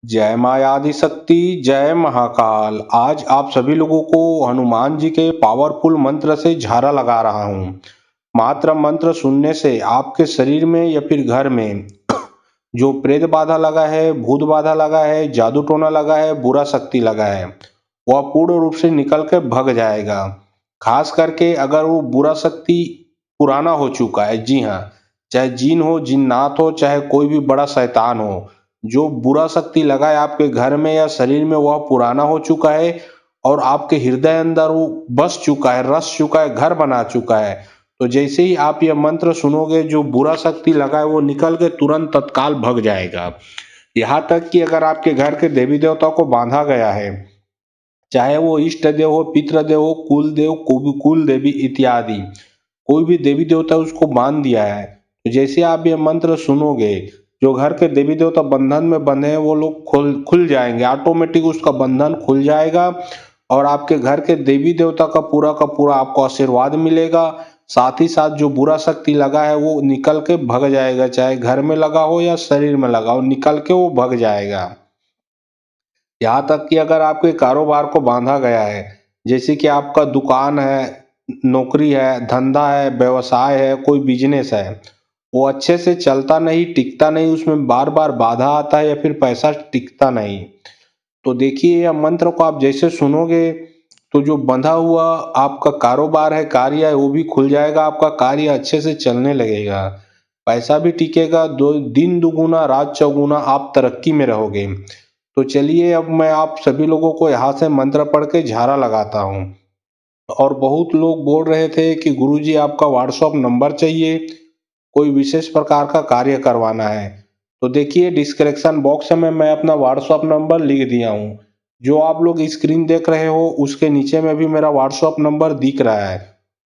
जय माया आदि शक्ति, जय महाकाल। आज आप सभी लोगों को हनुमान जी के पावरफुल मंत्र से झारा लगा रहा हूँ। मात्र मंत्र सुनने से आपके शरीर में या फिर घर में जो प्रेत बाधा लगा है, भूत बाधा लगा है, जादू टोना लगा है, बुरा शक्ति लगा है, वह पूर्ण रूप से निकल के भग जाएगा। खास करके अगर वो बुरा शक्ति पुराना हो चुका है, जी हाँ, चाहे जीन हो, जिन्नात हो, चाहे कोई भी बड़ा शैतान हो, जो बुरा शक्ति लगा है आपके घर में या शरीर में, वह पुराना हो चुका है और आपके हृदय अंदर वो बस चुका है, रस चुका है, घर बना चुका है। तो जैसे ही आप यह मंत्र सुनोगे, जो बुरा शक्ति लगा है वो निकल के तुरंत तत्काल भग जाएगा। यहाँ तक कि अगर आपके घर के देवी देवता को बांधा गया है, चाहे वो इष्ट देव हो, पितृ देव हो, कुल देव, कुल देवी इत्यादि, कोई भी देवी देवता उसको बांध दिया है, तो जैसे आप ये मंत्र सुनोगे, जो घर के देवी देवता बंधन में बंधे हैं वो लोग खुल जाएंगे, ऑटोमेटिक उसका बंधन खुल जाएगा और आपके घर के देवी देवता का पूरा आपको आशीर्वाद मिलेगा। साथ ही साथ जो बुरा शक्ति लगा है वो निकल के भग जाएगा, चाहे घर में लगा हो या शरीर में लगा हो, निकल के वो भग जाएगा। यहाँ तक कि अगर आपके कारोबार को बांधा गया है, जैसे कि आपका दुकान है, नौकरी है, धंधा है, व्यवसाय है, कोई बिजनेस है, वो अच्छे से चलता नहीं, टिकता नहीं, उसमें बार बार बाधा आता है या फिर पैसा टिकता नहीं, तो देखिए यह मंत्र को आप जैसे सुनोगे, तो जो बंधा हुआ आपका कारोबार है, कार्य है, वो भी खुल जाएगा, आपका कार्य अच्छे से चलने लगेगा, पैसा भी टिकेगा, दो दिन दुगुना रात चौगुना आप तरक्की में रहोगे। तो चलिए अब मैं आप सभी लोगों को यहाँ से मंत्र पढ़ के झारा लगाता हूँ। और बहुत लोग बोल रहे थे कि गुरुजी आपका व्हाट्सएप नंबर चाहिए, कोई विशेष प्रकार का कार्य करवाना है। तो देखिए डिस्क्रिप्शन बॉक्स में मैं अपना व्हाट्सएप नंबर लिख दिया हूँ। जो आप लोग स्क्रीन देख रहे हो उसके नीचे में भी मेरा व्हाट्सएप नंबर दिख रहा है,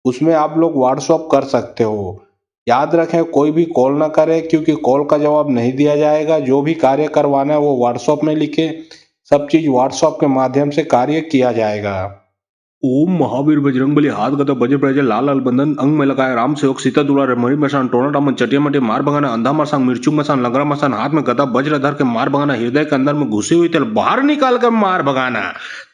उसमें आप लोग व्हाट्सएप कर सकते हो। याद रखें कोई भी कॉल ना करे, क्योंकि कॉल का जवाब नहीं दिया जाएगा। जो भी कार्य करवाना है वो व्हाट्सएप में लिखे, सब चीज व्हाट्सएप के माध्यम से कार्य किया जाएगा। ओम महावीर बजरंगबली हाथ गदा बजे प्रजे लाल लाल बंधन अंग में लगाए राम सेवक सीता दुलारे मणि मसान टोना टामन चटिया मटे मार भगाना अंधा मसान मिर्चू मसान लंगरा मसान हाथ में गदा वज्र धर के मार भगाना हृदय के अंदर में घुसी हुई तेल बाहर निकाल कर मार भगाना।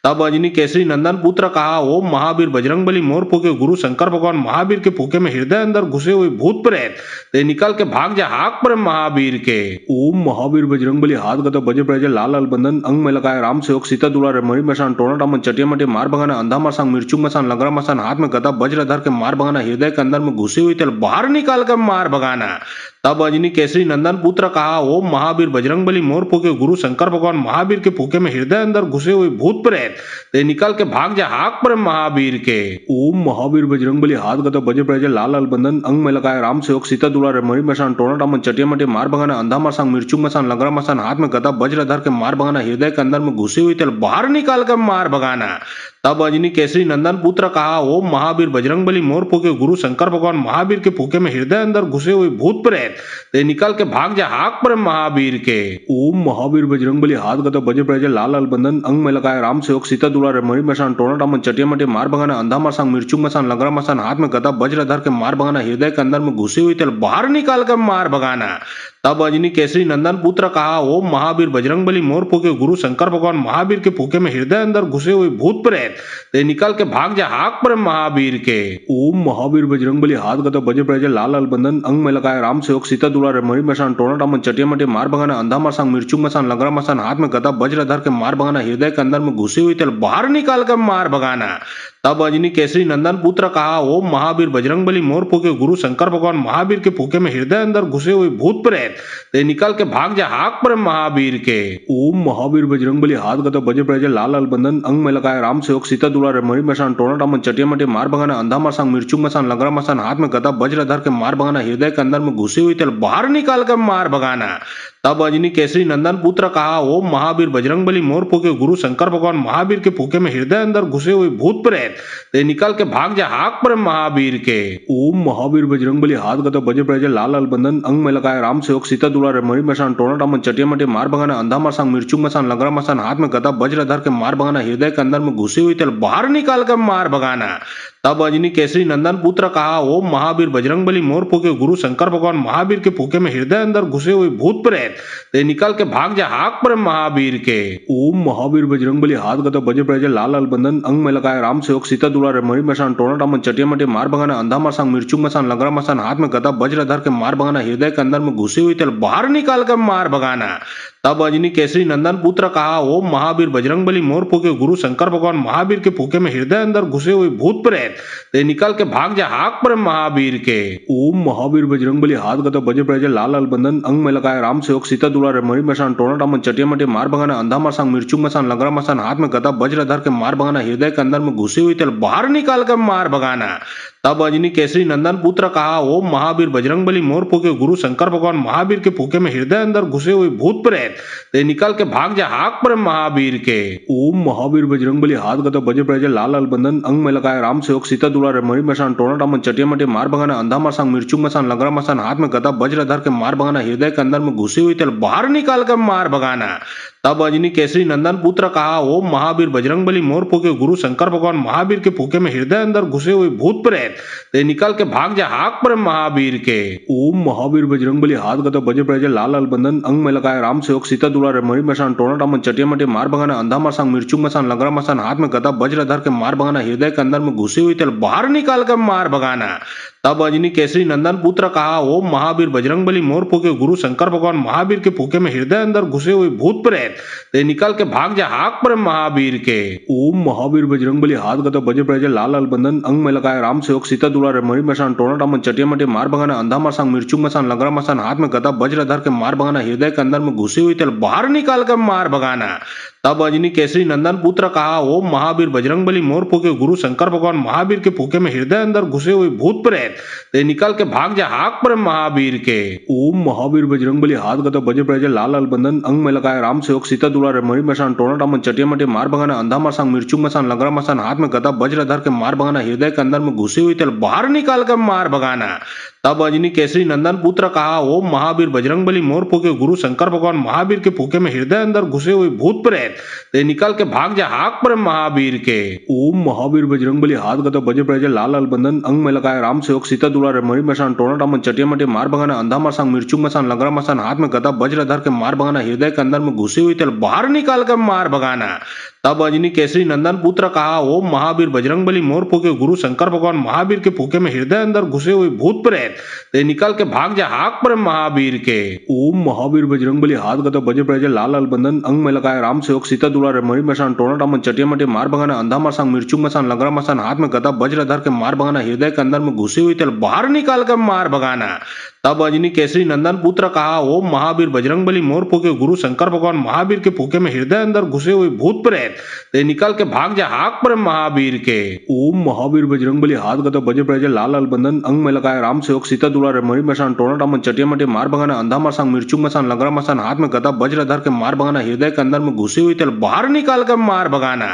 तब अजनी केसरी नंदन पुत्र कहा ओम महावीर बजरंगबली मोर फूके गुरु शंकर भगवान महावीर के फूके में हृदय अंदर घुसे हुए भूत प्रेत ते निकल के भाग जा हाक पर महावीर के। ओम महावीर बजरंगबली हाथ गदा बजे प्रजे लाल लाल बंधन अंग में लगाए राम सेवक सीता दुलारे मणि मसान टोना टामन चटिया मटे मार भगाना अंधा मसान मिर्चू मसान लंगरा मसान हाथ में गदा वज्र धर के मार भगाना हृदय के अंदर में घुसी हुई तेल बाहर निकाल कर मार भगाना। तब अजनी केसरी नंदन पुत्र कहा ओम महावीर बजरंगबली मोर फूके गुरु शंकर भगवान महावीर के फूके में हृदय अंदर घुसे हुए भूत प्रेत ते निकल के भाग जा हाक पर महावीर के। ओम महावीर बजरंगबली हाथ गदा बजे प्रजे लाल लाल बंधन अंग में लगाए राम सेवक सीता दुलारे मणि मसान टोना टामन चटिया मटे मार भगाना अंधा मसान मिर्चू मसान लंगरा मसान हाथ में गदा वज्र धर के मार भगाना हृदय के अंदर में घुसी हुई तेल बाहर निकाल कर मार भगाना। तब अजनी केसरी नंदन पुत्र कहा ओम महावीर बजरंगबली मोर फूके गुरु शंकर भगवान महावीर के फूके में हृदय अंदर घुसे हुए भूत प्रेत ते निकल के भाग जा हाक पर महावीर के। ओम महावीर बजरंगबली हाथ गदा बजे प्रजे लाल लाल बंधन अंग में लगाए राम सेवक सीता दुलारे मणि मसान टोना टामन चटिया मटे मार भगाना अंधा मसान मिर्चू मसान लंगरा मसान हाथ में गदा वज्र धर के मार भगाना हृदय के अंदर में घुसी हुई तेल बाहर निकाल कर मार भगाना। तब अजनी केसरी नंदन पुत्र कहा ओम महावीर बजरंगबली मोर फूके गुरु शंकर भगवान महावीर के फूके में हृदय अंदर घुसे हुए भूत प्रेत ते निकल के भाग जा हाक पर महावीर के। ओम महावीर बजरंगबली हाथ गदा बजे प्रजे लाल लाल बंधन अंग में लगाए राम सेवक सीता दुलारे मणि मसान टोना टामन चटिया मटे मार भगाना अंधा मसान मिर्चू मसान लंगरा मसान हाथ में गदा वज्र धर के मार भगाना हृदय के अंदर में घुसी हुई तेल बाहर निकाल कर मार भगाना। तब अजनी केसरी नंदन पुत्र कहा ओम महावीर बजरंगबली मोर फूके गुरु शंकर भगवान महावीर के फूके में हृदय अंदर घुसे हुए भूत प्रेत ते निकल के भाग जा हाक पर महावीर के। ओम महावीर बजरंगबली हाथ गदा बजे प्रजे लाल लाल बंधन अंग में लगाए राम सेवक सीता दुलारे मणि मसान टोना टामन चटिया मटे मार भगाना अंधा मसान मिर्चू मसान लंगरा मसान हाथ में गदा वज्र धर के मार भगाना हृदय के अंदर में घुसी हुई तेल बाहर निकाल कर मार भगाना। तब अजनी केसरी नंदन पुत्र कहा ओम महावीर बजरंगबली मोर फूके गुरु शंकर भगवान महावीर के फूके में हृदय अंदर घुसे हुए भूत प्रेत ते निकल के भाग जा हाक पर महावीर के। ओम महावीर बजरंगबली हाथ गदा बजे प्रजे लाल लाल बंधन अंग में लगाए राम सेवक सीता दुलारे मणि मसान टोना टामन चटिया मटे मार भगाना अंधा मसान मिर्चू मसान लंगरा मसान हाथ में गदा वज्र धर के मार भगाना हृदय के अंदर में घुसी हुई तेल बाहर निकाल कर मार भगाना। तब अजनी केसरी नंदन पुत्र कहा ओम महावीर बजरंगबली मोर फूके गुरु शंकर भगवान महावीर के फूके में हृदय अंदर घुसे हुए भूत प्रेत ते निकल के भाग जा हाक पर महावीर के। ओम महावीर बजरंगबली हाथ गदा बजे प्रजे लाल लाल बंधन अंग में लगाए राम सेवक सीता दुलारे मरी मसान टोना टामन चटिया मटे मार भगाना अंधा मसान मिर्चू मसान लंगरा मसान हाथ में गदा वज्र धर के मार भगाना हृदय के अंदर में घुसी हुई तेल बाहर निकाल कर मार भगाना। तब अंजनी केसरी नंदन पुत्र कहा ओम महावीर बजरंगबली मोर फूके गुरु शंकर भगवान महावीर के फूके में हृदय अंदर घुसे हुए भूत प्रेत ते निकल के भाग जा हाक पर महावीर के। ओम महावीर बजरंगबली हाथ गदा बजे प्रजे लाल लाल बंधन अंग में लगाए राम सेवक सीता दुलारे मरी मसान टोना टामन चटिया मटे मार भगाना अंधा मसान मिर्चू मसान लंगरा मसान हाथ में गदा वज्र धर के मार भगाना हृदय के अंदर में घुसी हुई तेल बाहर निकाल कर मार भगाना। तब अंजनी केसरी नंदन पुत्र कहा ओम महावीर बजरंगबली मोर फूके गुरु शंकर भगवान महावीर के फूके में हृदय अंदर घुसे हुए भूत प्रेत ते निकल के भाग जा हाक पर महावीर के। ओम महावीर बजरंगबली हाथ गदा बजे प्रजे लाल लाल बंधन अंग में लगाए राम सेवक सीता दुलारे मरी मसान टोना टामन चटिया मटे मार भगाना अंधा मसान मिर्चू मसान लंगरा मसान हाथ में गदा वज्र धर के मार भगाना हृदय के अंदर में घुसी हुई तेल बाहर निकाल कर मार भगाना। तब अंजनी केसरी नंदन पुत्र कहा ओम महावीर बजरंगबली मोर फूके गुरु शंकर भगवान महावीर के फूके में हृदय अंदर घुसे हुए भूत प्रेत ते निकल के भाग जा हाक पर महावीर के। ओम महावीर बजरंगबली हाथ गदा बजे प्रजे लाल लाल बंधन अंग में लगाए राम सेवक सीता दुलारे मरी मसान टोना टामन चटिया मटे मार भगाना अंधा मसान मिर्चू मसान लंगरा मसान हाथ में गदा वज्र धर के मार भगाना हृदय के अंदर में घुसी हुई तेल बाहर निकाल कर मार भगाना। तब अंजनी केसरी नंदन पुत्र कहा ओम महावीर बजरंगबली मोर फूके गुरु शंकर भगवान महावीर के फूके में हृदय अंदर घुसे हुए भूत प्रेत ते निकल के भाग जा हाक पर महावीर के। ओम महावीर बजरंगबली हाथ गदा बजे प्रजे लाल लाल बंधन अंग में लगाए राम सेवक सीता दुलारे मरी मसान टोना टामन चटिया मटे मार भगाना अंधा मसान मिर्चू मसान लंगरा मसान हाथ में गदा वज्र धर के मार भगाना हृदय के अंदर में घुसी हुई तेल बाहर निकाल कर मार भगाना। तब अंजनी केसरी नंदन पुत्र कहा ओम महावीर बजरंगबली मोर फूके गुरु शंकर भगवान महावीर के फूके में हृदय अंदर घुसे हुए भूत प्रेत ते निकल के भाग जा हाक पर महावीर के। ओम महावीर बजरंगबली हाथ गदा बजे प्रजे लाल लाल बंधन अंग में लगाए राम सेवक सीता दुलारे मरी मसान टोना टामन चटिया मटे मार भगाना अंधा मसान मिर्चू मसान लंगरा मसान हाथ में गदा वज्र धर के मार भगाना हृदय के अंदर में घुसी हुई तेल बाहर निकाल कर मार भगाना। तब अंजनी केसरी नंदन पुत्र कहा ओम महावीर बजरंगबली मोर फूके गुरु शंकर भगवान महावीर के फूके में हृदय अंदर घुसे हुए भूत प्रेत ते निकल के भाग जा हाक पर महावीर के। ओम महावीर बजरंगबली हाथ गदा बजे प्रजे लाल लाल बंधन अंग में लगाए राम सेवक सीता दुलारे मरी मसान टोना टामन चटिया मटे मार भगाना अंधा मसान मिर्चू मसान लंगरा मसान हाथ में गदा वज्र धर के मार भगाना हृदय के अंदर में घुसी हुई तेल बाहर निकाल कर मार भगाना। तब अंजनी केसरी नंदन पुत्र कहा ओम महावीर बजरंगबली मोर फूके गुरु शंकर भगवान महावीर के फूके में हृदय अंदर घुसे हुए भूत प्रेत ते निकल के भाग जा हाक पर महावीर के। ओम महावीर बजरंगबली हाथ गदा बजे प्रजे लाल लाल बंधन अंग में लगाए राम सेवक सीता दुलारे मरी मसान टोना टामन चटिया मटे मार भगाना अंधा मसान मिर्चू मसान लंगरा मसान हाथ में गदा वज्र धर के मार भगाना हृदय के अंदर में घुसी हुई तेल बाहर निकाल कर मार भगाना। तब अंजनी केसरी नंदन पुत्र कहा ओम महावीर बजरंगबली मोर फूके गुरु शंकर भगवान महावीर के फूके में हृदय अंदर घुसे हुए भूत प्रेत ते निकल के भाग जा हाक पर महावीर के। ओम महावीर बजरंगबली हाथ गदा बजे प्रजे लाल लाल बंधन अंग में लगाए राम सेवक सीता दुलारे मरी मसान टोना टामन चटिया मटे मार भगाना अंधा मसान मिर्चू मसान लंगरा मसान हाथ में गदा वज्र धर के मार भगाना हृदय के अंदर में घुसी हुई तेल बाहर निकाल कर मार भगाना।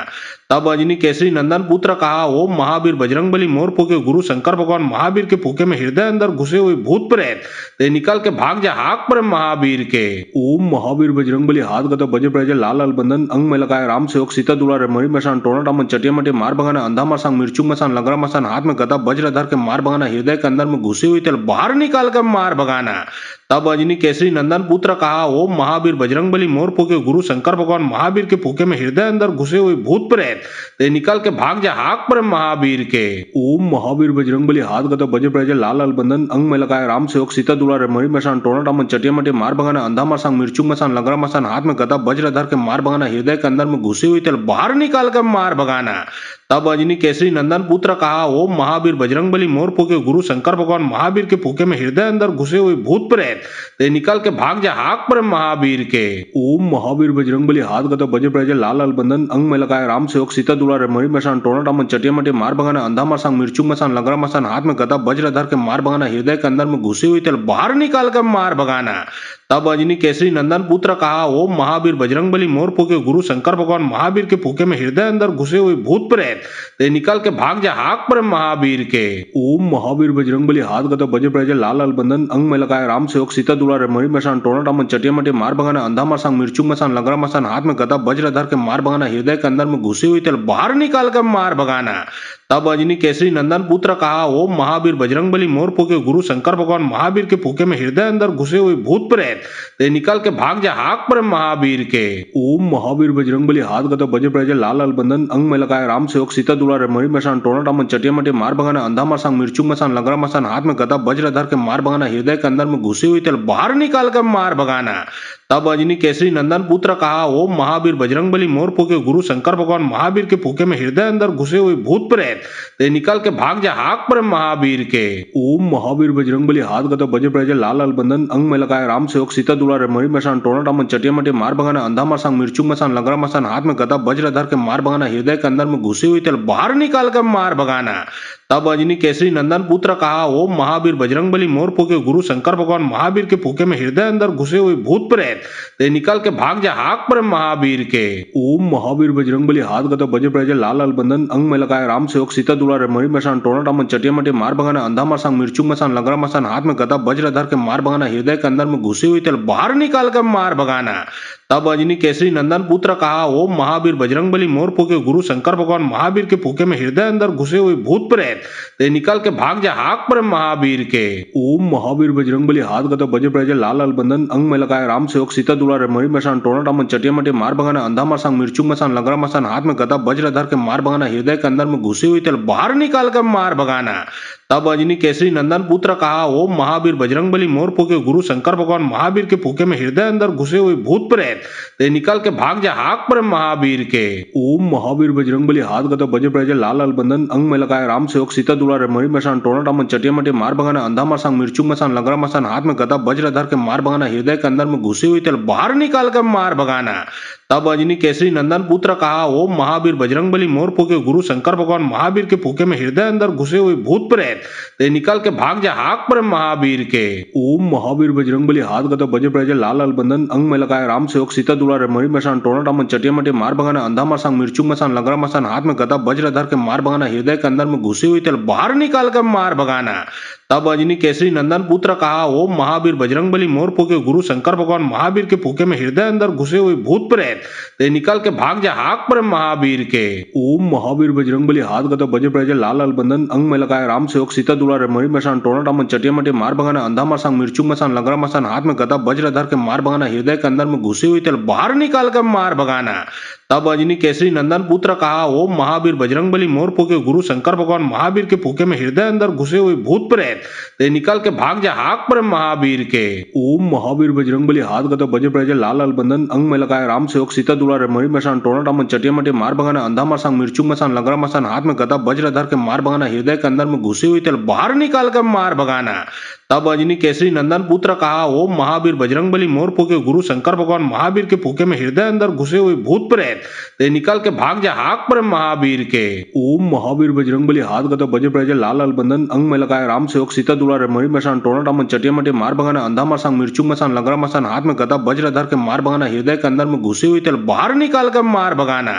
तब अंजनी केसरी नंदन पुत्र कहा ओम महावीर बजरंगबली मोर फूके गुरु शंकर भगवान महावीर के फूके में हृदय अंदर घुसे हुए भूत प्रेत ते निकल के भाग जा हाक पर महावीर के। ओम महावीर बजरंगबली हाथ गदा बजे प्रजे लाल लाल बंधन अंग में लगाए राम सेवक सीता दुलारे मरी मसान टोना टामन चटिया मटे मार भगाना अंधा मसान मिर्चू मसान लंगरा मसान हाथ में गदा वज्र धर के मार भगाना हृदय के अंदर में घुसी हुई तेल बाहर निकाल कर मार भगाना। तब अंजनी केसरी नंदन पुत्र कहा ओम महावीर बजरंगबली मोर फूके गुरु शंकर भगवान महावीर के फूके में हृदय अंदर घुसे हुए भूत प्रेत ते निकल के भाग जा हाक पर महावीर के। ओम महावीर बजरंगबली हाथ गदा बजे प्रजे लाल लाल बंधन अंग में लगाए राम सेवक सीता दुलारे मरी मसान टोना टामन चटिया मटे मार भगाना अंधा मसान मिर्चू मसान लंगरा मसान हाथ में गदा वज्र धर के मार भगाना हृदय के अंदर में घुसी हुई तेल बाहर निकाल कर मार भगाना। तब अंजनी केसरी नंदन पुत्र कहा ओम महावीर बजरंगबली मोर फूके गुरु शंकर भगवान महावीर के फूके में हृदय अंदर घुसे हुए भूत प्रेत ते निकल के भाग जा हाक पर महावीर के। ओम महावीर बजरंगबली हाथ गदा बजे प्रजे लाल लाल बंधन अंग में लगाए राम सेवक सीता दुलारे मरी मसान टोना टामन चटिया मटे मार भगाना अंधा मसान मिर्चू मसान लंगरा मसान हाथ में गदा वज्र धर के मार भगाना हृदय के अंदर में घुसी हुई तेल बाहर निकाल कर मार भगाना। तब अंजनी केसरी नंदन पुत्र कहा ओम महावीर बजरंगबली मोर फूके गुरु शंकर भगवान महावीर के फूके में हृदय अंदर घुसे हुए भूत प्रेत ते निकल के भाग जा हाक पर महावीर के। ओम महावीर बजरंगबली हाथ गदा बजे प्रजे लाल लाल बंधन अंग में लगाए राम सेवक सीता दुलारे मणि मसान टोना टामन चटिया मटे मार भगाना अंधा मसान मिर्चू मसान लंगड़ा मसान हाथ में गदा वज्र धर के मार भगाना हृदय के अंदर में घुसी हुई तेल बाहर निकाल कर मार भगाना। तब अंजनी केसरी नंदन पुत्र कहा ओम महावीर बजरंगबली मोर फूके गुरु शंकर भगवान महावीर के फूके में हृदय अंदर घुसे हुए भूत प्रेत ते निकल के भाग जा हाक पर महावीर के। ओम महावीर बजरंगबली हाथ गदा बजे प्रजे लाल लाल बंधन अंग में लगाए राम सेवक सीता दुलारे मणि मसान टोना टामन चटिया मटे मार भगाना अंधा मसान मिर्चू मसान लंगड़ा मसान हाथ में गदा वज्र धर के मार भगाना हृदय के अंदर में घुसी हुई तेल बाहर निकाल कर मार भगाना। तब अंजनी केसरी नंदन पुत्र कहा ओम महावीर बजरंगबली मोर फूके गुरु शंकर भगवान महावीर के फूके में हृदय अंदर घुसे हुए भूत प्रेत ते निकल के भाग जा हाक पर महावीर के। ओम महावीर बजरंगबली हाथ गदा बजे प्रजे लाल लाल बंधन अंग में लगाए राम सेवक सीता दुलारे मणि मसान टोना टामन चटिया मटे मार भगाना अंधा मसान मिर्चू मसान लंगड़ा मसान हाथ में गदा वज्र धर के मार भगाना हृदय के अंदर में घुसी हुई तेल बाहर निकाल कर मार भगाना। तब अंजनी केसरी नंदन पुत्र कहा ओम महावीर बजरंगबली मोर फूके गुरु शंकर भगवान महावीर के फूके में हृदय अंदर घुसे हुए भूत प्रेत ते निकल के भाग जा हाक पर महावीर के। ओम महावीर बजरंगबली हाथ गदा बजे प्रजे लाल लाल बंधन अंग में लगाए राम सेवक सीता दुलारे मणि मसान टोना टामन चटिया मटे मार भगाना अंधा मसान मिर्चू मसान लंगड़ा मसान हाथ में गदा वज्र धर के मार भगाना हृदय के अंदर में घुसी हुई तेल बाहर निकाल कर मार भगाना। तब अंजनी केसरी नंदन पुत्र कहा ओम महावीर बजरंगबली मोर फूके गुरु शंकर भगवान महावीर के फूके में हृदय अंदर घुसे हुए भूत प्रेत ते निकल के भाग जा हाक पर महावीर के। ओम महावीर बजरंगबली हाथ गदा बजे प्रजे लाल लाल बंधन अंग में लगाए राम सेवक सीता दुलारे मणि मसान टोना टामन चटिया मटे मार भगाना अंधा मसान मिर्चू मसान लंगड़ा मसान हाथ में गदा वज्र धर के मार भगाना हृदय के अंदर में घुसी हुई तेल बाहर निकाल कर मार भगाना। तब अंजनी केसरी नंदन पुत्र कहा ओम महावीर बजरंगबली मोर फूके गुरु शंकर भगवान महावीर के फूके में हृदय अंदर घुसे हुए भूत प्रेत ते निकल के भाग जा हाक पर महावीर के। ओम महावीर बजरंगबली हाथ गदा बजे प्रजे लाल लाल बंधन अंग में लगाए राम सेवक सीता दुलारे मणि मसान टोना टामन चटिया मटे मार भगाना अंधा मसान मिर्चू मसान लंगड़ा मसान हाथ में गदा वज्र धर के मार भगाना हृदय के अंदर में घुसी हुई तेल बाहर निकाल कर मार भगाना। तब अंजनी केसरी नंदन पुत्र कहा ओम महावीर बजरंगबली मोर फूके गुरु शंकर भगवान महावीर के फूके में हृदय अंदर घुसे हुए भूत प्रेत ते निकल के भाग जा हाक पर महावीर के। ओम महावीर बजरंगबली हाथ गदा बजे प्रजे लाल लाल बंधन अंग में लगाए राम सेवक सीता दुलारे मणि मसान टोना टामन चटिया मटे मार भगाना अंधा मसान मिर्चू मसान लंगड़ा मसान हाथ में गदा वज्र धर के मार भगाना हृदय के अंदर में घुसी हुई तेल बाहर निकाल कर मार भगाना। तब अंजनी केसरी नंदन पुत्र कहा ओम महावीर बजरंगबली मोर फूके गुरु शंकर भगवान महावीर के फूके में हृदय अंदर घुसे हुए भूत प्रेत ते निकल के भाग जा हाक पर महावीर के। ओम महावीर बजरंगबली हाथ गदा बजे प्रजे लाल लाल बंधन अंग में लगाए राम सेवक सीता दुलारे मणि मसान टोना टामन चटिया मटे मार भगाना अंधा मसान मिर्चू मसान लंगड़ा मसान हाथ में गदा वज्र धर के मार भगाना हृदय के अंदर में घुसी हुई तेल बाहर निकाल कर मार भगाना। तब अंजनी केसरी नंदन पुत्र कहा ओम महावीर बजरंगबली मोर फूके गुरु शंकर भगवान महावीर के फूके में हृदय अंदर घुसे हुए भूत प्रेत ते निकल के भाग जा हाक पर महावीर के। ओम महावीर बजरंगबली हाथ गदा बजे प्रजे लाल लाल बंधन अंग में लगाए राम सेवक सीता दुलारे मणि मसान टोना टामन चटिया मटे मार भगाना अंधा मसान मिर्चू मसान लंगड़ा मसान हाथ में गदा वज्र धर के मार भगाना हृदय के अंदर में घुसी हुई तेल बाहर निकाल कर मार भगाना। तब अंजनी केसरी नंदन पुत्र कहा ओम महावीर बजरंगबली मोर फूके गुरु शंकर भगवान महावीर के फूके में हृदय अंदर घुसे हुए भूत प्रेत ते निकल के भाग जा हाक पर महावीर के। ओम महावीर बजरंगबली हाथ गदा बजे प्रजे लाल लाल बंधन अंग में लगाए राम सेवक सीता दुलारे मणि मसान टोना टामन चटिया मटे मार भगाना अंधा मसान मिर्चू मसान लंगड़ा मसान हाथ में गदा वज्र धर के मार भगाना हृदय के अंदर में घुसी हुई तेल बाहर निकाल कर मार भगाना।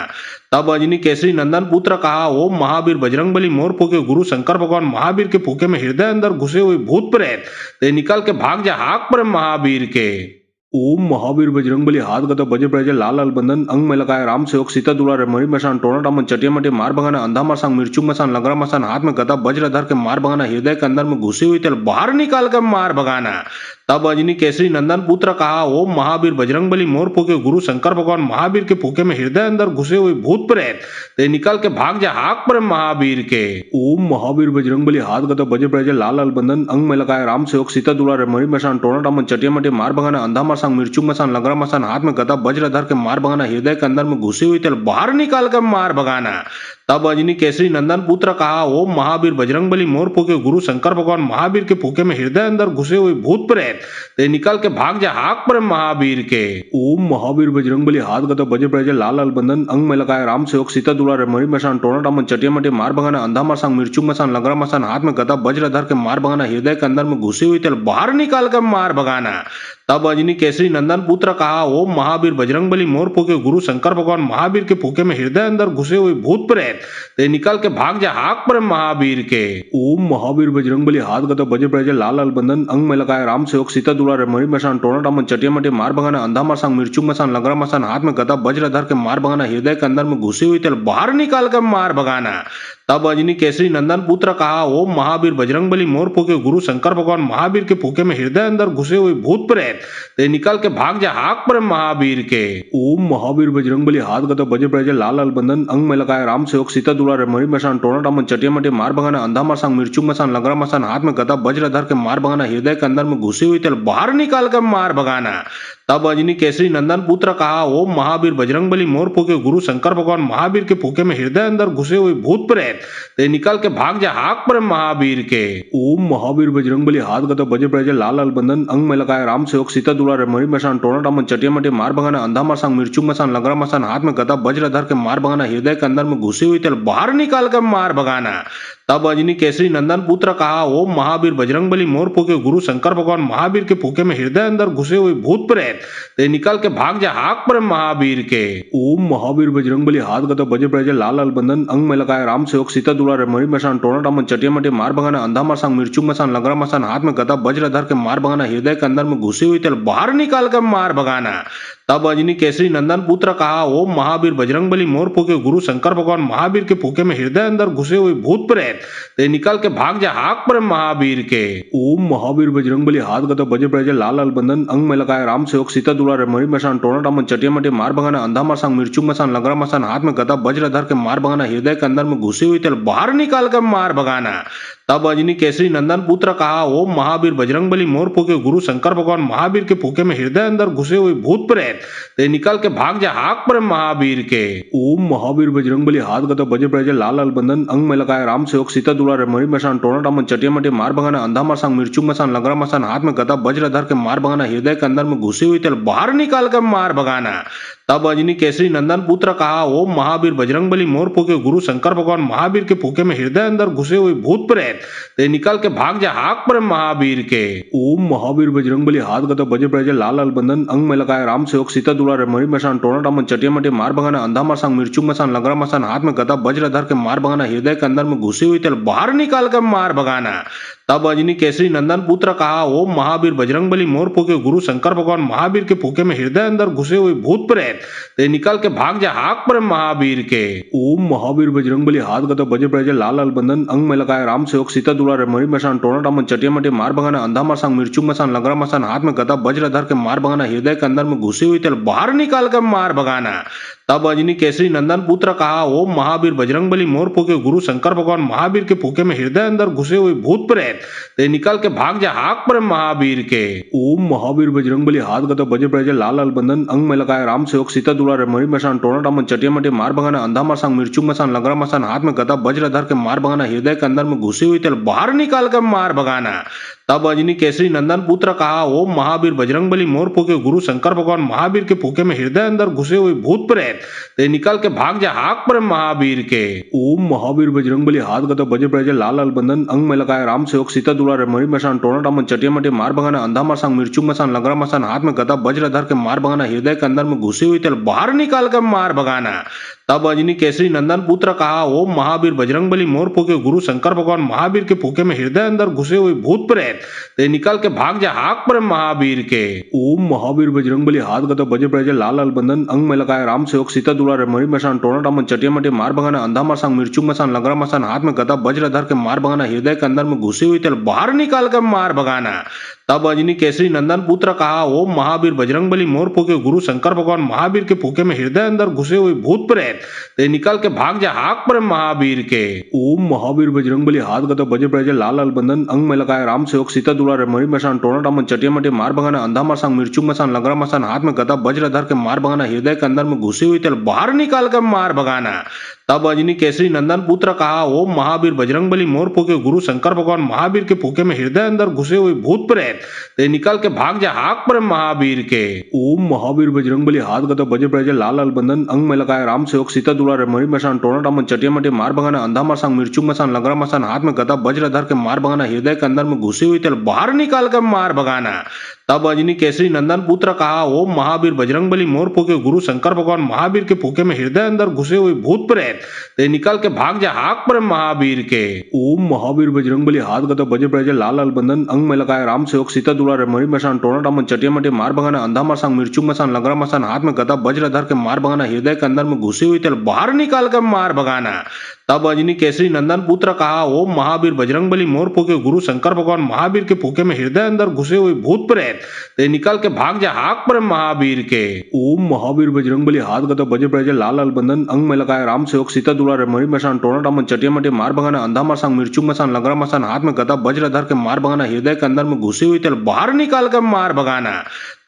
तब अंजनी केसरी नंदन पुत्र कहा ओम महावीर बजरंगबली मोर फूके गुरु शंकर भगवान महावीर के फूके में हृदय अंदर घुसे हुए भूत प्रेत ते निकल के भाग जा हाक पर महावीर के। ओम महावीर बजरंगबली हाथ गदा बजे प्रजे लाल लाल बंधन अंग में लगाए राम सेवक सीता दुलारे मणि मसान टोना टामन चटिया मटे मार भगाना अंधा मसान मिर्चू मसान लंगड़ा मसान हाथ में गदा वज्र धर के मार भगाना हृदय के अंदर में घुसी हुई तेल बाहर निकाल कर मार भगाना। तब अंजनी केसरी नंदन पुत्र कहा ओम महावीर बजरंगबली मोर फूके गुरु शंकर भगवान महावीर के फूके में हृदय अंदर घुसे हुए भूत प्रेत ते निकल के भाग जा हाक पर महावीर के। ओम महावीर बजरंगबली हाथ गदा बजे प्रजे लाल लाल बंधन अंग में लगाए राम सेवक सीता दुलारे मणि मसान टोना टामन चटिया मटे मार भगाना अंधा मसान मिर्चू मसान लंगड़ा मसान हाथ में गदा वज्र धर के मार भगाना हृदय के अंदर में घुसी हुई तेल बाहर निकाल कर मार भगाना। तब अंजनी केसरी नंदन पुत्र कहा ओम महावीर बजरंगबली मोर फूके गुरु शंकर भगवान महावीर के फूके में हृदय अंदर घुसे हुए भूत प्रेत ते निकल के भाग जा हाक पर महावीर के। ओम महावीर बजरंगबली हाथ गदा बजे प्रजे लाल लाल बंधन अंग में लगाए राम सेवक सीता दुलारे मणि मसान टोना टामन चटिया मटे मार भगाना अंधा मसान मिर्चू मसान लंगड़ा मसान हाथ में गदा वज्र धर के मार भगाना हृदय के अंदर में घुसी हुई तेल बाहर निकाल कर मार भगाना। तब अंजनी केसरी नंदन पुत्र कहा, ओम महावीर बजरंगबली मोर फूके गुरु शंकर भगवान महावीर के फूके में हृदय अंदर घुसे हुए भूत प्रेत ते निकल के भाग जा हाक पर महावीर के। ओम महावीर बजरंगबली हाथ गदा बजे प्रजे लाल लाल बंधन अंग में लगाए राम सेवक सीता दुलारे मणि मसान टोना टामन चटिया मटे मार भगाना अंधा मसान मिर्चू मसान लगरा मसान हाथ में गदा वज्र धर के मार भगाना हृदय के अंदर में घुसी हुई तेल बाहर निकाल कर मार भगाना। तब अंजनी केसरी नंदन पुत्र कहा, ओम महावीर बजरंगबली मोर फूके गुरु शंकर भगवान महावीर के फूके में हृदय अंदर घुसे हुए भूत प्रेत ते निकल के भाग जा हाक पर महावीर के। ओम महावीर बजरंगबली हाथ गदा बजे प्रजे लाल लाल बंधन अंग में लगाए राम सेवक सीता दुलारे मणि मसान टोना टामन चटिया मटे मार भगाना अंधा मसान मिर्चू मसान लगरा मसान हाथ में गदा वज्र धर के मार भगाना हृदय के अंदर में घुसी हुई तेल बाहर निकाल कर मार भगाना। तब अंजनी केसरी नंदन पुत्र कहा, ओम महावीर बजरंगबली मोर फूके गुरु शंकर भगवान महावीर के फूके में हृदय अंदर घुसे हुए भूत प्रेत ते निकल के भाग जा हाक पर महावीर के। ओम महावीर बजरंगबली हाथ गदा बजे प्रजे लाल लाल बंधन अंग में लगाए राम सेवक सीता दुलारे मणि मसान टोना टामन चटिया मटे मार भगाना अंधा मसान मिर्चू मसान लगरा मसान हाथ में गदा वज्र धर के मार भगाना हृदय के अंदर में घुसी हुई तेल बाहर निकाल कर मार भगाना। तब अंजनी केसरी नंदन पुत्र कहा, ओम महावीर बजरंगबली मोर फूके गुरु शंकर भगवान महावीर के फूके में हृदय अंदर घुसे हुए भूत प्रेत ते निकल के भाग जा हाक पर महावीर के। ओम महावीर बजरंगबली हाथ गदा बजे प्रजे लाल लाल बंधन अंग में लगाए राम सेवक सीता दुलारे मणि मसान टोना टामन चटिया मटे मार भगाना अंधा मसान मिर्चू मसान लगरा मसान हाथ में गदा वज्र धर के मार भगाना हृदय के अंदर में घुसी हुई तेल बाहर निकाल कर मार भगाना। तब अंजनी केसरी नंदन पुत्र कहा, ओम महावीर बजरंगबली मोर फूके गुरु शंकर भगवान महावीर के फूके में हृदय अंदर घुसे हुए भूत प्रेत ते निकल के भाग जा हाक पर महावीर के। ओम महावीर बजरंगबली हाथ गदा बजे प्रजे लाल लाल बंधन अंग में लगाए राम सेवक सीता दुलारे मणि मसान टोना टामन चटिया मटे मार भगाना अंधा मसान मिर्चू मसान लगरा मसान हाथ में गदा वज्र धर के मार भगाना हृदय के अंदर में घुसी हुई तेल बाहर निकाल कर मार भगाना। तब अंजनी केसरी नंदन पुत्र कहा, ओम महावीर बजरंगबली मोर फूके गुरु शंकर भगवान महावीर के फूके में हृदय अंदर घुसे हुए भूत प्रेत ते निकल के भाग जा हाक पर महावीर के। ओम महावीर बजरंगबली हाथ गदा बजे प्रजे लाल लाल बंधन अंग में लगाए राम सेवक सीता दुलारे मणि मसान टोना टामन चटिया मटे मार भगाना अंधा मसान मिर्चू मसान लगरा मसान हाथ में गदा वज्र धर के मार भगाना हृदय के अंदर में घुसी हुई तेल बाहर निकाल कर मार भगाना। तब अंजनी केसरी नंदन पुत्र कहा, ओम महावीर बजरंगबली मोर फूके गुरु शंकर भगवान महावीर के फूके में हृदय अंदर घुसे हुए भूत प्रेत ते निकल के भाग जा हाक पर महावीर के। ओम महावीर बजरंगबली हाथ गदा बजे प्रजे लाल लाल बंधन अंग में लगाए राम सेवक सीता दुलारे मणि मसान टोना टामन चटिया मटे मार भगाना अंधा मसान मिर्चू मसान लगरा मसान हाथ में गदा वज्र धर के मार भगाना हृदय के अंदर में घुसी हुई तेल बाहर निकाल कर मार भगाना। तब अंजनी केसरी नंदन पुत्र कहा, ओम महावीर बजरंगबली मोर फूके गुरु शंकर भगवान महावीर के फूके में हृदय अंदर घुसे हुए भूत प्रेत ते निकल के भाग जा हाक पर महावीर के। ओम महावीर बजरंगबली हाथ गदा बजे प्रजे लाल लाल बंधन अंग में लगाए राम सेवक सीता दुलारे मणि मसान टोना टामन चटिया मटे मार भगाना अंधा मसान मिर्चू मसान लगरा मसान हाथ में गदा वज्र धर के मार भगाना हृदय के अंदर में घुसी हुई तेल बाहर निकाल कर मार भगाना। तब अंजनी केसरी नंदन पुत्र कहा, ओम महावीर बजरंगबली मोर फूके गुरु शंकर भगवान महावीर के फूके में हृदय अंदर घुसे हुए भूत प्रेत ते निकल के भाग जा हाक पर महावीर के। ओम महावीर बजरंगबली हाथ गदा बजे प्रजे लाल लाल बंधन अंग में लगाए राम सेवक सीता दुलारे मणि मसान टोना टामन चटिया मटे मार भगाना अंधा मसान मिर्चू मसान लगरा मसान हाथ में गदा वज्र धर के मार भगाना हृदय के अंदर में घुसी हुई तेल बाहर निकाल कर मार भगाना। तब अंजनी केसरी नंदन पुत्र कहा, ओम महावीर बजरंगबली मोर फूके गुरु शंकर भगवान महावीर के फूके में हृदय अंदर घुसे हुए भूत प्रेत ते निकल के भाग जा हाक पर महावीर के। ओम महावीर बजरंगबली हाथ गदा बजे प्रजे लाल लाल बंधन अंग में लगाए राम सेवक सीता दुलारे मणि मसान टोना टामन चटिया मटे मार भगाना अंधा मसान मिर्चू मसान लगरा मसान हाथ में गदा वज्र धर के मार भगाना हृदय के अंदर में घुसी हुई तेल बाहर निकाल कर मार भगाना। तब अंजनी केसरी नंदन पुत्र कहा, ओम महावीर बजरंगबली मोर फूके गुरु शंकर भगवान महावीर के फूके में हृदय अंदर घुसे हुए भूत प्रेत ते निकल के भाग जा हाक पर महावीर के। ओम महावीर बजरंगबली हाथ गदा बजे प्रजे लाल लाल बंधन अंग में लगाए राम सेवक सीता दुलारे मणि मसान टोना टामन चटिया मटे मार भगाना अंधा मसान मिर्चू मसान लगरा मसान हाथ में गदा वज्र धर के मार भगाना हृदय के अंदर में घुसी हुई तेल बाहर निकाल कर मार भगाना। तब अंजनी केसरी नंदन पुत्र कहा, ओम महावीर बजरंगबली मोर फूके गुरु शंकर भगवान महावीर के फूके में हृदय अंदर घुसे हुए भूत प्रेत ते निकल के भाग जा हाक पर महावीर के। ओम महावीर बजरंगबली हाथ गदा बजे प्रजे लाल लाल बंधन अंग में लगाए राम सेवक सीता दुलारे मणि मसान टोना टामन चटिया मटे मार भगाना अंधा मसान मिर्चू मसान लगरा मसान हाथ में गदा वज्र धर के मार भगाना हृदय के अंदर में घुसी हुई तेल बाहर निकाल कर मार भगाना। तब अंजनी केसरी नंदन पुत्र कहा, ओम महावीर बजरंगबली मोर फूके गुरु शंकर भगवान महावीर के फूके में हृदय अंदर घुसे हुए भूत प्रेत ते निकल के भाग जा हाक पर महावीर के। ओम महावीर बजरंगबली हाथ गदा बजे प्रजे लाल लाल बंधन अंग में लगाए राम सेवक सीता दुलारे मणि मसान टोना टामन चटिया मटे मार भगाना अंधा मसान मिर्चू मसान लगरा मसान हाथ में गदा वज्र धर के मार भगाना हृदय के अंदर में घुसी हुई तेल बाहर निकाल कर मार भगाना। तब अंजनी केसरी नंदन पुत्र कहा, ओम महावीर बजरंगबली मोर फूके गुरु शंकर भगवान महावीर के फूके में हृदय अंदर घुसे हुए भूत प्रेत ते निकल के भाग जा हाक पर महावीर के। ओम महावीर बजरंगबली हाथ गदा बजे प्रजे लाल लाल बंधन अंग में लगाए राम सेवक सीता दुलारे मणि मसान टोना डामन चटिया मटे मार भगाना अंधा मसान मिर्चू मसान लगरा मसान हाथ में गदा वज्र धर के मार भगाना हृदय के अंदर में घुसी हुई तेल बाहर निकाल कर मार भगाना। तब अंजनी केसरी नंदन पुत्र कहा, ओम महावीर बजरंगबली मोर फूके गुरु शंकर भगवान महावीर के फूके में हृदय अंदर घुसे हुए भूत प्रेत ते निकल के भाग जा हाक पर महावीर के। ओम महावीर बजरंगबली हाथ गदा बजे प्रजे लाल लाल बंधन अंग में लगाए राम सेवक सीता दुलारे मणि मसान टोना डामन चटिया मटे मार भगाना अंधा मसान मिर्चू मसान लगरा मसान हाथ में गदा वज्र धर के मार भगाना हृदय के अंदर में घुसी हुई तेल बाहर निकाल कर मार भगाना।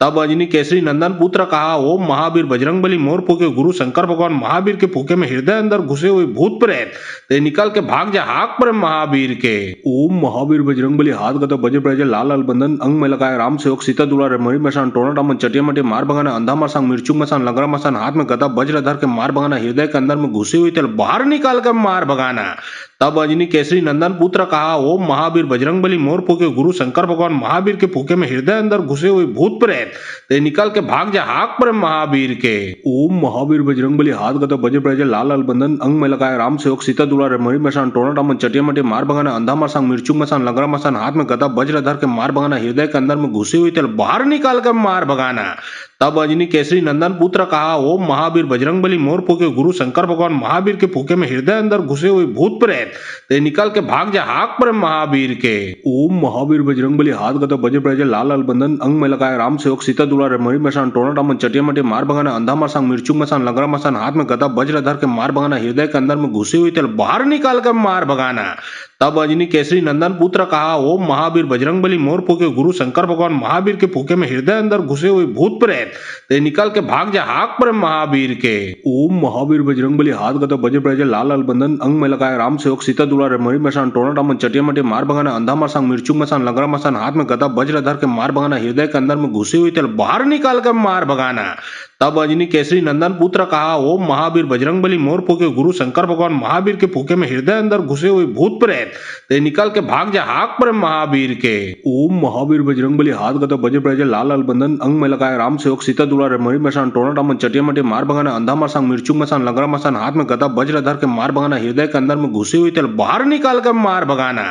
तब अंजनी केसरी नंदन पुत्र कहा, ओम महावीर बजरंगबली मोर फूके गुरु शंकर भगवान महावीर के फूके में हृदय अंदर घुसे हुए भूत प्रेत ते निकल के भाग जा हाक पर महावीर के। ओम महावीर बजरंगबली हाथ गदा बजे प्रजे लाल लाल बंधन अंग में लगाए राम सेवक सीता दुलारे मणि मसान टोना डामन चटिया मटे मार भगाना अंधा मसान मिर्चू मसान लगरा मसान हाथ में गदा वज्र धर के मार भगाना हृदय के अंदर में घुसी हुई तेल बाहर निकाल कर मार भगाना। तब अंजनी केसरी नंदन पुत्र कहा, ओम महावीर बजरंगबली मोर फूके गुरु शंकर भगवान महावीर के फूके में हृदय अंदर घुसे हुए भूत प्रेत ते निकल के भाग जा हाक पर महावीर के। ओम महावीर बजरंगबली हाथ गदा बजे प्रजे लाल लाल बंधन अंग में लगाए राम सेवक सीता दुलारे मणि मसान टोना डामन चटिया मटे मार भगाना अंधा मसान मिर्चू मसान लगरा मसान हाथ में गदा वज्र धर के मार भगाना हृदय के अंदर में घुसी हुई तेल बाहर निकाल कर मार भगाना। तब अंजनी केसरी नंदन पुत्र कहा, ओम महावीर बजरंगबली मोर फूके गुरु शंकर भगवान महावीर के फूके में हृदय अंदर घुसे हुए भूत प्रेत ते निकल के भाग जा हाक पर महावीर के। ओम महावीर बजरंगबली हाथ गदा बजे प्रजे लाल लाल बंधन अंग में लगाए राम सेवक सीता दुलारे मणि मसान टोना डामन चटिया मटे मार भगाना अंधा मसान मिर्चू मसान लगरा मसान हाथ में गदा वज्र धर के मार भगाना हृदय के अंदर में घुसी हुई तेल बाहर निकाल कर मार भगाना। तब अंजनी केसरी नंदन पुत्र कहा, ओम महावीर बजरंगबली मोर फूके गुरु शंकर भगवान महावीर के फूके में हृदय अंदर घुसे हुए भूत प्रेत ते निकल के भाग जा हाक पर महावीर के। ओम महावीर बजरंगबली हाथ गदा बजे प्रजे लाल लाल बंधन अंग में लगाए राम सेवक सीता दुलारे मणि मसान टोना डामन चटिया मटे मार भगाना अंधा मसान मिर्चू मसान लगरा मसान हाथ में गदा वज्र धर के मार भगाना हृदय के अंदर में घुसी हुई तेल बाहर निकाल कर मार भगाना। तब अंजनी केसरी नंदन पुत्र कहा, ओम महावीर बजरंगबली मोर फूके गुरु शंकर भगवान महावीर के फूके में हृदय अंदर घुसे हुए भूत प्रेत ते निकल के भाग जा हाक पर महावीर के। ओम महावीर बजरंगबली हाथ गदा बजे प्रजे लाल लाल बंधन अंग में लगाए राम सेवक सीता दुलारे मणि मसान टोना डामन चटिया मटे मार भगाना अंधा मसान मिर्चू मसान लगरा मसान हाथ में गदा वज्र धर के मार भगाना हृदय के अंदर में घुसी हुई तेल बाहर निकाल कर मार भगाना।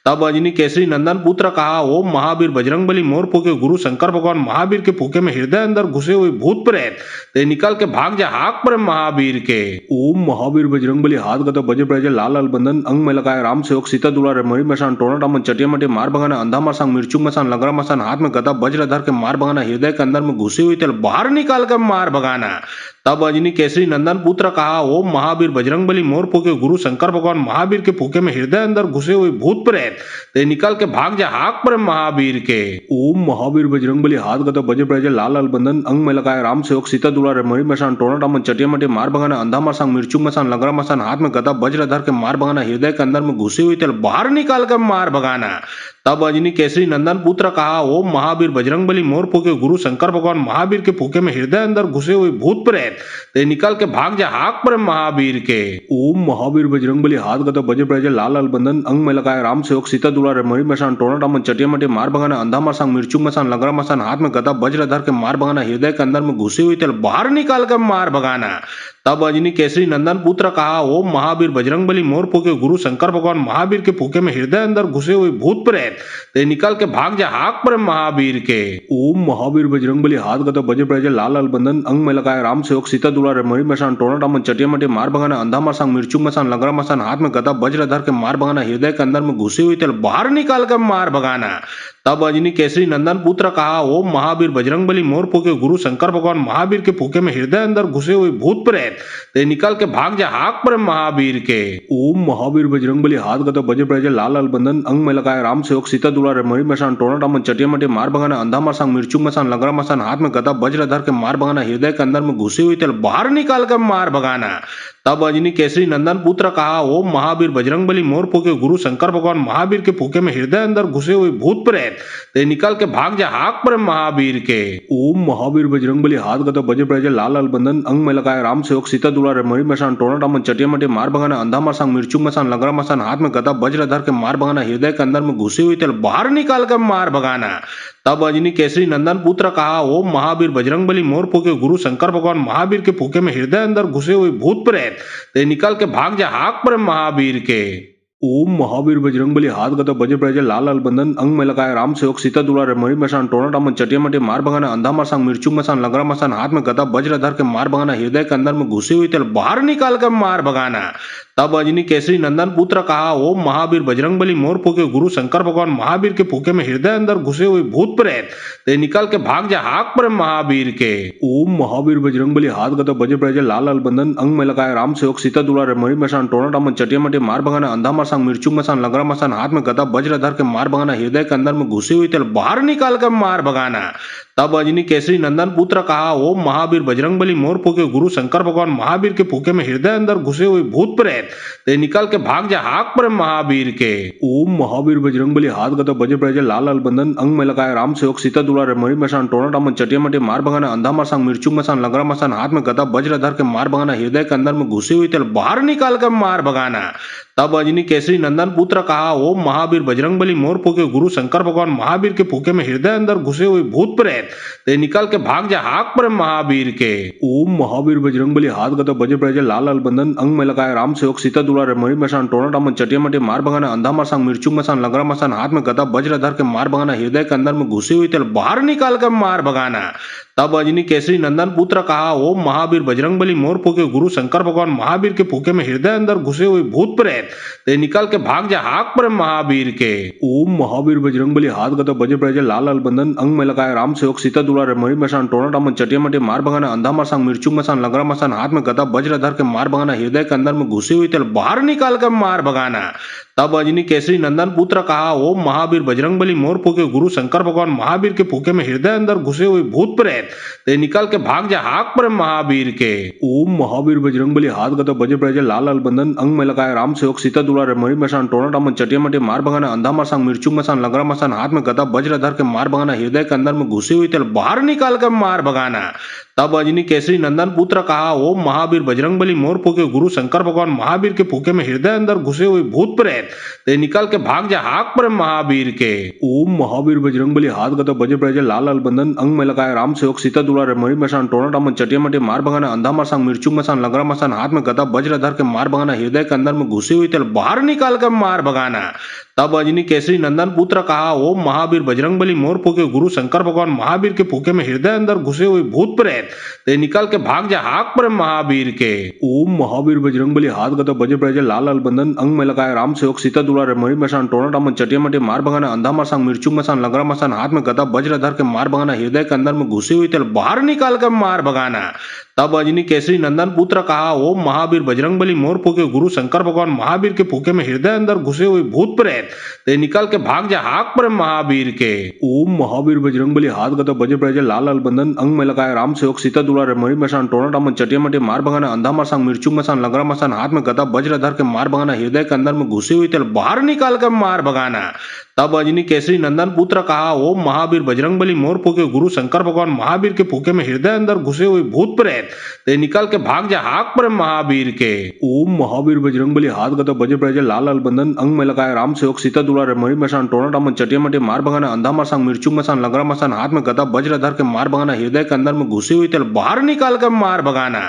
तब अंजनी केसरी नंदन पुत्र कहा, ओम महावीर बजरंगबली मोर फूके गुरु शंकर भगवान महावीर के फूके में हृदय अंदर घुसे हुए भूत प्रेत ते निकल के भाग जा हाक पर महावीर के। ओम महावीर बजरंगबली हाथ गदा बजे प्रजे लाल लाल बंधन अंग में लगाए राम सेवक सीता दुलारे मणि मसान टोना डामन चटिया मटे मार भगाना अंधा मसान मिर्चू मसान लगरा मसान हाथ में गदा वज्र धर के मार भगाना हृदय के अंदर में घुसी हुई तेल बाहर निकाल कर मार भगाना। तब अंजनी केसरी नंदन पुत्र कहा, ओम महावीर बजरंगबली मोर फूके गुरु शंकर भगवान महावीर के फूके में हृदय अंदर घुसे हुए भूत प्रेत ते निकल के भाग जा हाक पर महावीर के। ओम महावीर बजरंगबली हाथ गदा बजे प्रजे लाल लाल बंधन अंग में लगाए राम सेवक सीता दुलारे मणि मसान टोना डामन चटिया मटे मार भगाना अंधा मसान मिर्चू मसान लगरा मसान हाथ में गदा वज्र धर के मार भगाना हृदय के अंदर में घुसी हुई तेल बाहर निकाल कर मार भगाना। तब अंजनी केसरी नंदन पुत्र कहा, ओम महावीर बजरंगबली मोर फूके गुरु शंकर भगवान महावीर के फूके में हृदय अंदर घुसे हुए भूत प्रेत ते निकल के भाग जा हाक पर महावीर के। ओम महावीर बजरंगबली हाथ गदा बजे प्रजे लाल लाल बंधन अंग में लगाए राम सेवक सीता दुलारे मणि मसान टोना डामन चटिया मटे मार भगाना अंधा मसान मिर्चू मसान लगरा मसान हाथ में गदा वज्र धर के मार भगाना हृदय के अंदर में घुसी हुई तेल बाहर निकाल कर मार भगाना। तब अंजनी केसरी नंदन पुत्र कहा, ओम महावीर बजरंगबली मोर फूके गुरु शंकर भगवान महावीर के फूके में हृदय अंदर घुसे हुए भूत प्रेत ते निकल के भाग जा हाक पर महावीर के। ओम महावीर बजरंगबली हाथ गदा बजे प्रजे लाल लाल बंधन अंग में लगाए राम सेवक सीता दुलारे मणि मसान टोना डामन चटिया मटे मार भगाना अंधा मसान मिर्चू मसान लगरा मसान हाथ में गदा वज्र धर के मार भगाना हृदय के अंदर में घुसी हुई तेल बाहर निकाल कर मार भगाना। तब अंजनी केसरी नंदन पुत्र कहा, ओम महावीर बजरंगबली मोर फूके गुरु शंकर भगवान महावीर के फूके में हृदय अंदर घुसे हुए भूत प्रेत ते निकल के भाग जा हाक पर महावीर के। ओम महावीर बजरंगबली हाथ गदा बजे प्रजे लाल लाल बंधन अंग में लगाए राम सेवक सीता दुलारे मणि मसान टोना डामन चटिया मटे मार भगाना अंधा मसान मिर्चू मसान लगरा मसान हाथ में गदा वज्र धर के मार भगाना हृदय के अंदर में घुसी हुई तेल बाहर निकाल कर मार भगाना। तब अंजनी केसरी नंदन पुत्र कहा, ओम महावीर बजरंगबली मोर फूके गुरु शंकर भगवान महावीर के फूके में हृदय अंदर घुसे हुए भूत प्रेत ते निकल के भाग जा हाक पर महावीर के। ओम महावीर बजरंगबली हाथ गदा बजे प्रजे लाल लाल बंधन अंग में लगाए राम सेवक सीता दुलारे मरी मसान टोना टामन चटिया मटे मार भगाना अंधा मसान मिर्चू मसान लगरा मसान हाथ में गदा वज्र धर के मार भगाना हृदय के अंदर में घुसी हुई तेल बाहर निकाल कर मार भगाना। तब अंजनी केसरी नंदन पुत्र कहा ओम महावीर बजरंगबली मोर फूके गुरु शंकर भगवान महावीर के फूके में हृदय अंदर घुसे हुए भूत प्रेत ते निकल के भाग जा हाक पर महावीर के। ओम महावीर बजरंगबली हाथ गदा बजे प्रजे लाल लाल बंधन अंग में लगाए राम सेवक सीता दुलारे मरी मसान टोना टामन चटिया मटे मार भगाना अंधा मसान मिर्चू मसान लगरा मसान हाथ में गदा वज्र धर के मार भगाना हृदय के अंदर में घुसी हुई तेल बाहर निकाल कर मार भगाना। तब अंजनी केसरी नंदन पुत्र कहा ओम महावीर बजरंगबली मोर फूके गुरु शंकर भगवान महावीर के फूके में हृदय अंदर घुसे हुए भूत प्रेत ते निकल के भाग जा हाक पर महावीर के। ओम महावीर बजरंगबली हाथ गदा बजे प्रजे लाल लाल बंधन अंग में लगाए राम सेवक सीता दुलारे मरी मसान टोना टामन चटिया मटे मार भगाना अंधा मसान मिर्चू मसान लगरा मसान हाथ में गदा वज्र धर के मार भगाना हृदय के अंदर में घुसी हुई तेल बाहर निकाल कर मार भगाना। तब अंजनी केसरी नंदन पुत्र कहा ओम महावीर बजरंगबली मोर फूके गुरु शंकर भगवान महावीर के फूके में हृदय अंदर घुसे हुए भूत प्रेत ते निकल के भाग जा हाक पर महावीर के। ओम महावीर बजरंगबली हाथ गदा बजे प्रजे लाल लाल बंधन अंग में लगाए राम सेवक सीता दुलारे मरी मसान टोना टामन चटिया मटे मार भगाना अंधा मसान मिर्चू मसान लगरा मसान हाथ में गदा वज्र धर के मार भगाना हृदय के अंदर में घुसी हुई तेल बाहर निकाल कर मार भगाना। तब अंजनी केसरी नंदन पुत्र कहा ओम महावीर बजरंगबली मोर फूके गुरु शंकर भगवान महावीर के फूके में हृदय अंदर घुसे हुए भूत प्रेत ते निकल के भाग जा हाक पर महावीर के। ओम महावीर बजरंगबली हाथ गदा बजे प्रजे लाल लाल बंधन अंग में लगाए राम सेवक सीता दुलारे मरी मसान टोना टामन चटिया मटे मार भगाना अंधा मसान मिर्चू मसान लगरा मसान हाथ में गदा वज्र धर के मार भगाना हृदय के अंदर में घुसी हुई तेल बाहर निकाल कर मार भगाना। तब अंजनी केसरी नंदन पुत्र कहा ओम महावीर बजरंगबली मोर फूके गुरु शंकर भगवान महावीर के फूके में हृदय अंदर घुसे हुए भूत प्रेत ते निकल के भाग जा हाक पर महावीर के। ओम महावीर बजरंगबली हाथ गदा बजे प्रजे लाल लाल बंधन अंग में लगाए राम सेवक सीता दुलारे मरी मसान टोना टामन चटिया मटे मार भगाना अंधा मसान मिर्चू मसान लगरा मसान हाथ में गदा वज्र धर के मार भगाना हृदय के अंदर में घुसी हुई तेल बाहर निकाल कर मार भगाना। तब अंजनी केसरी नंदन पुत्र कहा ओम महावीर बजरंगबली मोर फूके गुरु शंकर भगवान महावीर के फूके में हृदय अंदर घुसे हुए भूत प्रेत ते निकल के भाग जा हाक पर महावीर के। ओम महावीर बजरंगबली हाथ गदा बजे प्रजे लाल लाल बंधन अंग में लगाए राम सेवक सीता दुलारे मरी मसान टोना टामन चटिया मटे मार भगाना अंधा मसान मिर्चू मसान लगरा मसान हाथ में गदा वज्र धर के मार भगाना हृदय के अंदर में घुसी हुई तेल बाहर निकाल कर मार भगाना। तब अंजनी केसरी नंदन पुत्र कहा ओम महावीर बजरंगबली मोर फूके गुरु शंकर भगवान महावीर के फूके में हृदय अंदर घुसे हुए भूत प्रेत ते निकल के भाग जा हाक पर महावीर के। ओम महावीर बजरंगबली हाथ गदा बजे प्रजे लाल लाल बंधन अंग में लगाए राम सेवक सीता दुलारे मरी मसान टोना टामन चटिया मटे मार भगाना अंधा मसान मिर्चू मसान लगरा मसान हाथ में गदा वज्र धर के मार भगाना हृदय के अंदर में घुसी हुई तेल बाहर निकाल कर मार भगाना। तब अंजनी केसरी नंदन पुत्र कहा ओम महावीर बजरंगबली मोर फूके गुरु शंकर भगवान महावीर के फूके में हृदय अंदर घुसे हुए भूत प्रेत ते निकल के भाग जा हाक पर महावीर के। ओम महावीर बजरंगबली हाथ गदा बजे प्रजे लाल लाल बंधन अंग में लगाए राम सेवक सीता दुलारे मरी मसान टोना टामन चटिया मटे मार भगाना अंधा मसान मिर्चू मसान लगरा मसान हाथ में गदा वज्र धर के मार भगाना हृदय के अंदर में घुसी हुई तेल बाहर निकाल कर मार भगाना। तब अंजनी केसरी नंदन पुत्र कहा ओम महावीर बजरंगबली मोर फूके गुरु शंकर भगवान महावीर के फूके में हृदय अंदर घुसे हुए भूत प्रेत ते निकल के भाग जा हाक पर महावीर के। ओम महावीर बजरंगबली हाथ गदा बजे प्रजे लाल लाल बंधन अंग में लगाए राम सेवक सीता दुलारे मरी मसान टोना टामन चटिया मटे मार भगाना अंधा मसान मिर्चू मसान लगरा मसान हाथ में गदा वज्र धर के मार भगाना हृदय के अंदर में घुसी हुई तेल बाहर निकाल कर मार भगाना। तब अंजनी केसरी नंदन पुत्र कहा ओम महावीर बजरंगबली मोर फूके गुरु शंकर भगवान महावीर के फूके में हृदय अंदर घुसे हुए भूत प्रेत ते निकल के भाग जा हाक पर महावीर के। ओम महावीर बजरंगबली हाथ गदा बजे प्रजे लाल लाल बंधन अंग में लगाए राम सेवक सीता दुलारे मरी मसान टोना टामन चटिया मटे मार भगाना अंधा मसान मिर्चू मसान लगरा मसान हाथ में गदा वज्र धर के मार भगाना हृदय के अंदर में घुसी हुई तेल बाहर निकाल कर मार भगाना।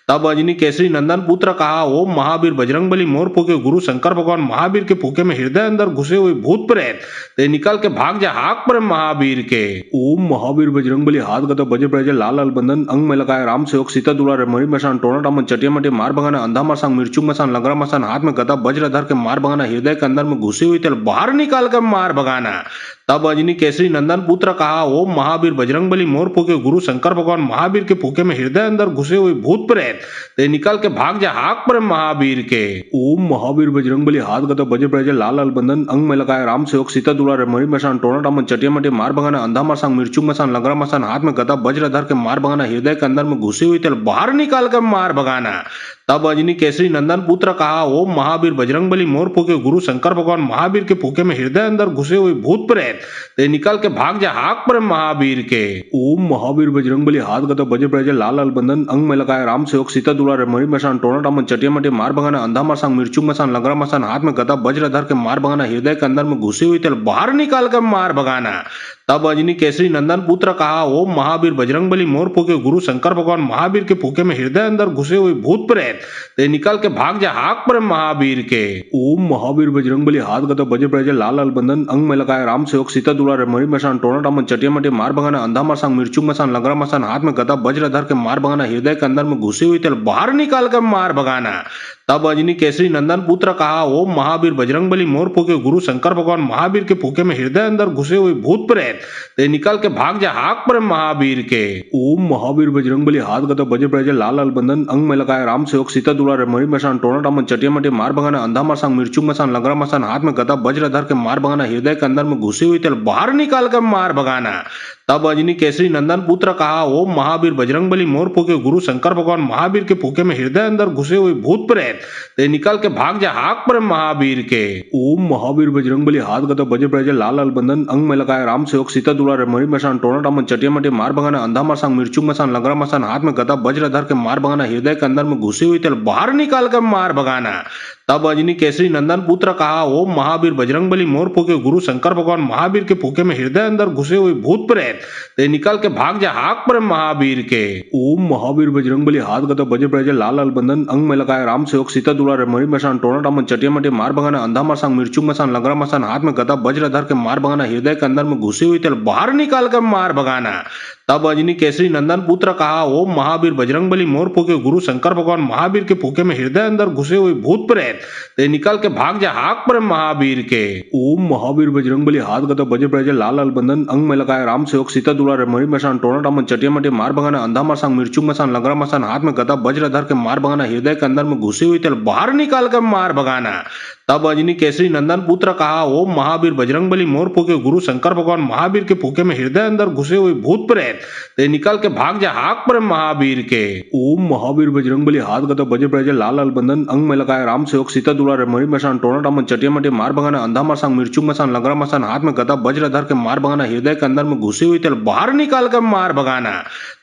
तब अंजनी केसरी नंदन पुत्र कहा ओम महावीर बजरंगबली मोर फूके गुरु शंकर भगवान महावीर के फूके में हृदय अंदर घुसे हुए भूत प्रेत ते निकल के भाग जा हाक पर महावीर के। ओम महावीर बजरंगबली हाथ गदा बजे प्रजे लाल लाल बंधन अंग में लगाए राम सेवक सीता दुलारे मरी मसान टोना टामन चटिया मटे मार भगाना अंधा मसान मिर्चू मसान लगरा मसान हाथ में गदा वज्र धर के मार भगाना हृदय के अंदर में घुसी हुई तेल बाहर निकाल कर मार भगाना। तब अंजनी केसरी नंदन पुत्र कहा ओम महावीर बजरंगबली मोर फूके गुरु शंकर भगवान महावीर के फूके में हृदय अंदर घुसे हुए भूत प्रेत ते निकल के भाग जा हाक पर महावीर के। ओम महावीर बजरंगबली हाथ गदा बजे प्रजे लाल लाल बंधन अंग में लगाए राम सेवक सीता दुलारे मरी मसान टोना टामन चटिया मटे मार भगाना अंधा मसान मिर्चू मसान लगरा मसान हाथ में गदा वज्र धर के मार भगाना हृदय के अंदर में घुसी हुई तेल बाहर निकाल कर मार भगाना। तब अंजनी केसरी नंदन पुत्र कहा, ओम महावीर बजरंगबली मोर फूके गुरु शंकर भगवान महावीर के फूके में हृदय अंदर घुसे हुए भूत प्रेत ते निकल के भाग जा हाक पर महावीर के। ओम महावीर बजरंगबली हाथ गदा बजे प्रजे लाल लाल बंधन अंग में लगाए राम सेवक सीता दुलारे मणि मसान टोना टामन चटिया मटे मार भगाना अंधा मसान मिर्चू मसान लगरा मसान हाथ में गदा वज्र धर के मार भगाना हृदय के अंदर में घुसी हुई तेल बाहर निकाल कर मार भगाना। तब अंजनी केसरी नंदन पुत्र कहा, ओम महावीर बजरंगबली मोर फूके गुरु शंकर भगवान महावीर के फूके में हृदय अंदर घुसे हुए भूत प्रेत ते निकल के भाग जा हाक पर महावीर के। ओम महावीर बजरंगबली हाथ गदा बजे प्रजे लाल लाल बंधन अंग में लगाए राम सेवक सीता दुलारे मणि मसान टोना टामन चटिया मटे मार भगाना अंधा मसान मिर्चू मसान लगरा मसान हाथ में गदा वज्र धर के मार भगाना हृदय के अंदर में घुसी हुई तेल बाहर निकाल कर मार भगाना। तब अंजनी केसरी नंदन पुत्र कहा, ओम महावीर बजरंगबली मोर फूके गुरु शंकर भगवान महावीर के फूके में हृदय अंदर घुसे हुए भूत प्रेत ते निकल के भाग जा हाक पर महावीर के। ओम महावीर बजरंगबली हाथ गदा बजे प्रजे लाल लाल बंधन अंग में लगाए राम सेवक सीता दुलारे मणि मसान टोना टामन चटिया मटे मार भगाना अंधा मसान मिर्चू मसान लगरा मसान हाथ में गदा वज्र धर के मार भगाना हृदय के अंदर में घुसी हुई तेल बाहर निकाल कर मार भगाना। तब अंजनी केसरी नंदन पुत्र कहा, ओम महावीर बजरंगबली मोर फूके गुरु शंकर भगवान महावीर के फूके में हृदय अंदर घुसे हुए भूत प्रेत ते निकल के भाग जा हाक पर महावीर के। ओम महावीर बजरंगबली हाथ गदा बजे प्रजे लाल लाल बंधन अंग में लगाए राम सेवक सीता दुलारे मणि मसान टोना टामन चटिया मटे मार भगाना अंधा मसान मिर्चू मसान लगरा मसान हाथ में गदा वज्र धर के मार भगाना हृदय के अंदर में घुसी हुई तेल बाहर निकाल कर मार भगाना। तब अंजनी केसरी नंदन पुत्र कहा, ओम महावीर बजरंगबली मोर फूके गुरु शंकर भगवान महावीर के फूके में हृदय अंदर घुसे हुए भूत प्रेत ते निकल के भाग जा हाक पर महावीर के। ओम महावीर बजरंगबली हाथ गदा बजे प्रजे लाल लाल बंधन अंग में लगाए राम सेवक सीता दुलारे मणि मसान टोना टामन चटिया मटे मार भगाना अंधा मसान मिर्चू मसान लगरा मसान हाथ में गदा वज्र धर के मार भगाना हृदय के अंदर में घुसी हुई तेल बाहर निकाल कर मार भगाना। तब अंजनी केसरी नंदन पुत्र कहा, ओम महावीर बजरंगबली मोर फूके गुरु शंकर भगवान महावीर के फूके में हृदय अंदर घुसे हुए भूत प्रेत ते निकल के भाग जा हाक पर महावीर के। ओम महावीर बजरंगबली हाथ गदा बजे प्रजे लाल लाल बंधन अंग में लगाए राम सेवक सीता दुलारे मणि मसान टोना टामन चटिया मटे मार भगाना अंधा मसान मिर्चू मसान लगरा मसान हाथ में गदा वज्र धर के मार भगाना हृदय के अंदर में घुसी हुई तेल बाहर निकाल कर मार भगाना। तब अंजनी केसरी नंदन पुत्र कहा, ओम महावीर बजरंगबली मोर फूके गुरु शंकर भगवान महावीर के फूके में हृदय अंदर घुसे हुए भूत प्रेत ते निकल के भाग जा हाक पर महावीर के। ओम महावीर बजरंगबली हाथ गदा बजे प्रजे लाल लाल बंधन अंग में लगाए राम सेवक सीता दुलारे मणि मसान टोना टामन चटिया मटे मार भगाना अंधा मसान मिर्चू मसान लगरा मसान हाथ में गदा वज्र धर के मार भगाना हृदय के अंदर में घुसी हुई तेल बाहर निकाल कर मार भगाना।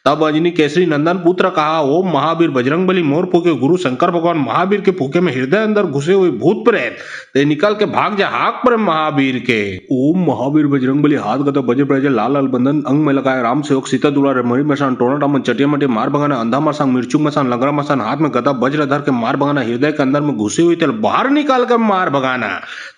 तब अंजनी केसरी नंदन पुत्र कहा, ओम महावीर बजरंगबली मोर फूके गुरु शंकर भगवान महावीर के फूके में हृदय अंदर घुसे हुए भूत प्रेत ते निकल के भाग जा हाक पर महावीर के। ओम महावीर बजरंगबली हाथ गदा बजे प्रजे लाल लाल बंधन अंग में लगाए राम सेवक सीता दुलारे मणि मसान टोना टामन चटिया मटे मार भगाना अंधा मसान मिर्चू मसान लगरा मसान हाथ में गदा वज्र धर के मार भगाना हृदय के अंदर में घुसी हुई तेल बाहर निकाल कर मार भगाना।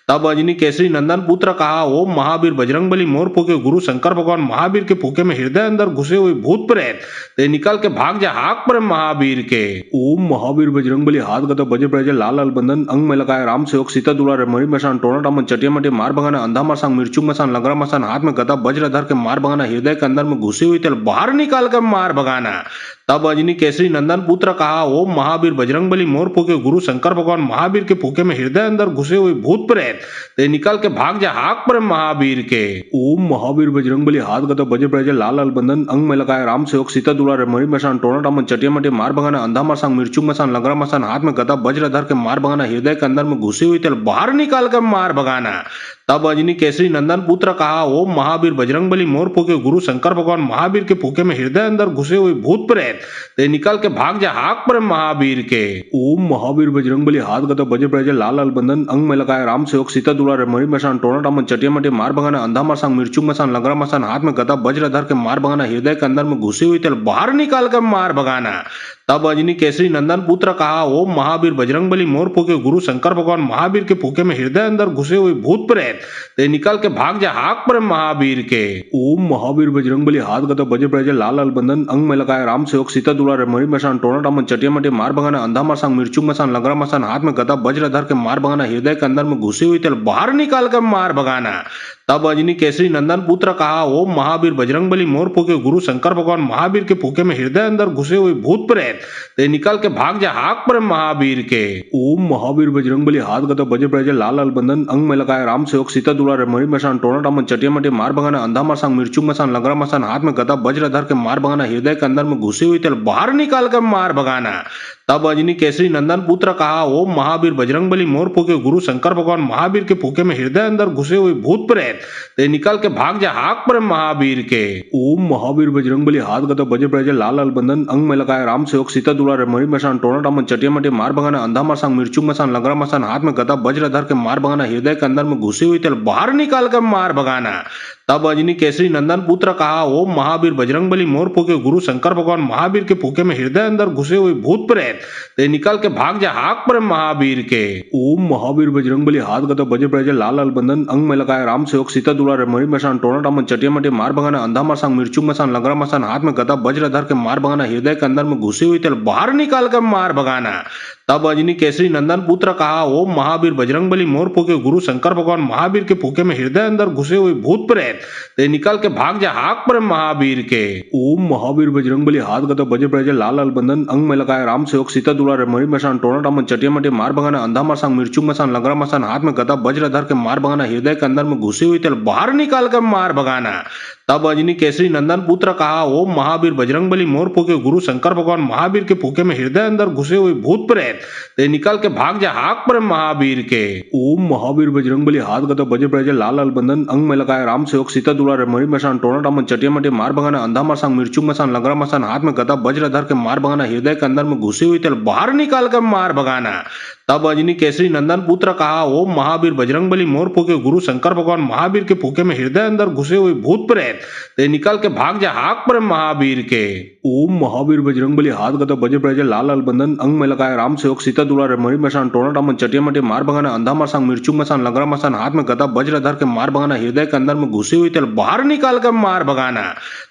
तब अंजनी केसरी नंदन पुत्र कहा, ओम महावीर बजरंगबली मोर फूके गुरु शंकर भगवान महावीर के फूके में हृदय अंदर घुसे हुए भूत प्रेत ते निकल के भाग जा हाक पर महावीर के। ओम महावीर बजरंगबली हाथ गदा बजे प्रजे लाल लाल बंधन अंग में लगाए राम सेवक सीता दुलारे मणि मसान टोना टामन चटिया मटे मार भगाना अंधा मसान मिर्चू मसान लगरा मसान हाथ में गदा वज्र धर के मार भगाना हृदय के अंदर में घुसी हुई तेल बाहर निकाल कर मार भगाना। तब अंजनी केसरी नंदन पुत्र कहा, ओम महावीर बजरंगबली मोर फूके गुरु शंकर भगवान महावीर के फूके में हृदय अंदर घुसे हुए भूत प्रेत ते निकल के भाग जा हाक पर महावीर के। ओम महावीर बजरंगबली हाथ गदा बजे प्रजे लाल लाल बंधन अंग में लगाए राम सेवक सीता दुलारे मणि मसान टोना टामन चटिया मटे मार भगाना अंधा मसान मिर्चू मसान लगरा मसान हाथ में गदा वज्र धर के मार भगाना हृदय के अंदर में घुसी हुई तेल बाहर निकाल कर मार भगाना। तब अंजनी केसरी नंदन पुत्र कहा, ओम महावीर बजरंगबली मोर फूके गुरु शंकर भगवान महावीर के फूके में हृदय अंदर घुसे हुए भूत प्रेत ते निकल के भाग जा हाक पर महावीर के। ओम महावीर बजरंगबली हाथ गदा बजे प्रजे लाल लाल बंधन अंग में लगाए राम सेवक सीता दुलारे मणि मसान टोना टामन चटिया मटे मार भगाना अंधा मसान मिर्चू मसान लगरा मसान हाथ में गदा वज्र धर के मार भगाना हृदय के अंदर में घुसी हुई तेल बाहर निकाल कर मार भगाना। तब अंजनी केसरी नंदन पुत्र कहा, ओम महावीर बजरंगबली मोर फूके गुरु शंकर भगवान महावीर के फूके में हृदय अंदर घुसे हुए भूत प्रेत ते निकल के भाग जा हाक पर महावीर के। ओम महावीर बजरंगबली हाथ गदा बजे प्रजे लाल लाल बंधन अंग में लगाए राम सेवक सीता दुलारे मणि मसान टोना टामन चटिया मटे मार भगाना अंधा मसान मिर्चू मसान लगरा मसान हाथ में गदा वज्र धर के मार भगाना हृदय के अंदर में घुसी हुई तेल बाहर निकाल कर मार भगाना। तब अंजनी केसरी नंदन पुत्र कहा, ओम महावीर बजरंगबली मोर फूके गुरु शंकर भगवान महावीर के फूके में हृदय अंदर घुसे हुए भूत प्रेत ते निकल के भाग जा हाक पर महावीर के। ओम महावीर बजरंगबली हाथ गदा बजे प्रजे लाल लाल बंधन अंग में लगाए राम सेवक सीता दुलारे मणि मसान टोना टामन चटिया मटे मार भगाना अंधा मसान मिर्चू मसान लगरा मसान हाथ में गदा वज्र धर के मार भगाना हृदय के अंदर में घुसी हुई तेल बाहर निकाल कर मार भगाना। तब अंजनी केसरी नंदन पुत्र कहा, ओम महावीर बजरंगबली मोर फूके गुरु शंकर भगवान महावीर के फूके में हृदय अंदर घुसे हुए भूत प्रेत ते निकल के भाग जा हाक पर महावीर के। ओम महावीर बजरंगबली हाथ गदा बजे प्रजे लाल लाल बंधन अंग में लगाए राम सेवक सीता दुलारे मणि मसान टोना टामन चटिया मटे मार भगाना अंधा मसान मिर्चू मसान लगरा मसान हाथ में गदा वज्र धर के मार भगाना हृदय के अंदर में घुसी हुई तेल बाहर निकाल कर मार भगाना। तब अंजनी केसरी नंदन पुत्र कहा, ओम महावीर बजरंगबली मोर फूके गुरु शंकर भगवान महावीर के फूके में हृदय अंदर घुसे हुए भूत प्रेत ते निकल के भाग जा हाक पर महावीर के। ओम महावीर बजरंगबली हाथ गदा बजे प्रजे लाल लाल बंधन अंग में लगाए राम सेवक सीता दुलारे मणि मसान टोना टामन चटिया मटे मार भगाना अंधा मसान मिर्चू मसान लगरा मसान हाथ में गदा वज्र धर के मार भगाना हृदय के अंदर में घुसी हुई तेल बाहर निकाल कर मार भगाना। तब अंजनी केसरी नंदन पुत्र कहा, ओम महावीर बजरंगबली मोर फूके गुरु शंकर भगवान महावीर के फूके में हृदय अंदर घुसे हुए भूत प्रेत ते निकल के भाग जा हाक पर महावीर के। ओम महावीर बजरंगबली हाथ गदा बजे प्रजे लाल लाल बंधन अंग में लगाए राम सेवक सीता दुलारे मणि मसान टोना टामन चटिया मटे मार भगाना अंधा मसान मिर्चू मसान लगरा मसान हाथ में गदा वज्र धर के मार भगाना हृदय के अंदर में घुसी हुई तेल बाहर निकाल कर मार भगाना। तब अंजनी केसरी नंदन पुत्र कहा, ओम महावीर बजरंगबली मोर फूके गुरु शंकर भगवान महावीर के फूके में हृदय अंदर घुसे हुए भूत प्रेत ते निकल के भाग जा हाक पर महावीर के। ओम महावीर बजरंगबली हाथ गदा बजे प्रजे लाल लाल बंधन अंग में लगाए राम सेवक सीता दुलारे मणि मसान टोना टामन चटिया मटे मार भगाना अंधा मसान मिर्चू मसान लगरा मसान हाथ में गदा वज्र धर के मार भगाना हृदय के अंदर में घुसी हुई तेल बाहर निकाल कर मार भगाना। तब अंजनी केसरी नंदन पुत्र कहा, ओम महावीर बजरंगबली मोर फूके गुरु शंकर भगवान महावीर के फूके में हृदय अंदर घुसे हुए भूत प्रेत ते निकल के भाग जा हाक पर महावीर के। ओम महावीर बजरंगबली हाथ गदा बजे प्रजे लाल लाल बंधन अंग में लगाए राम सेवक सीता दुलारे मणि मसान टोना टामन चटिया मटे मार भगाना अंधा मसान मिर्चू मसान लगरा मसान हाथ में गदा वज्र धर के मार भगाना हृदय के अंदर में घुसी हुई तेल बाहर निकाल कर मार भगाना।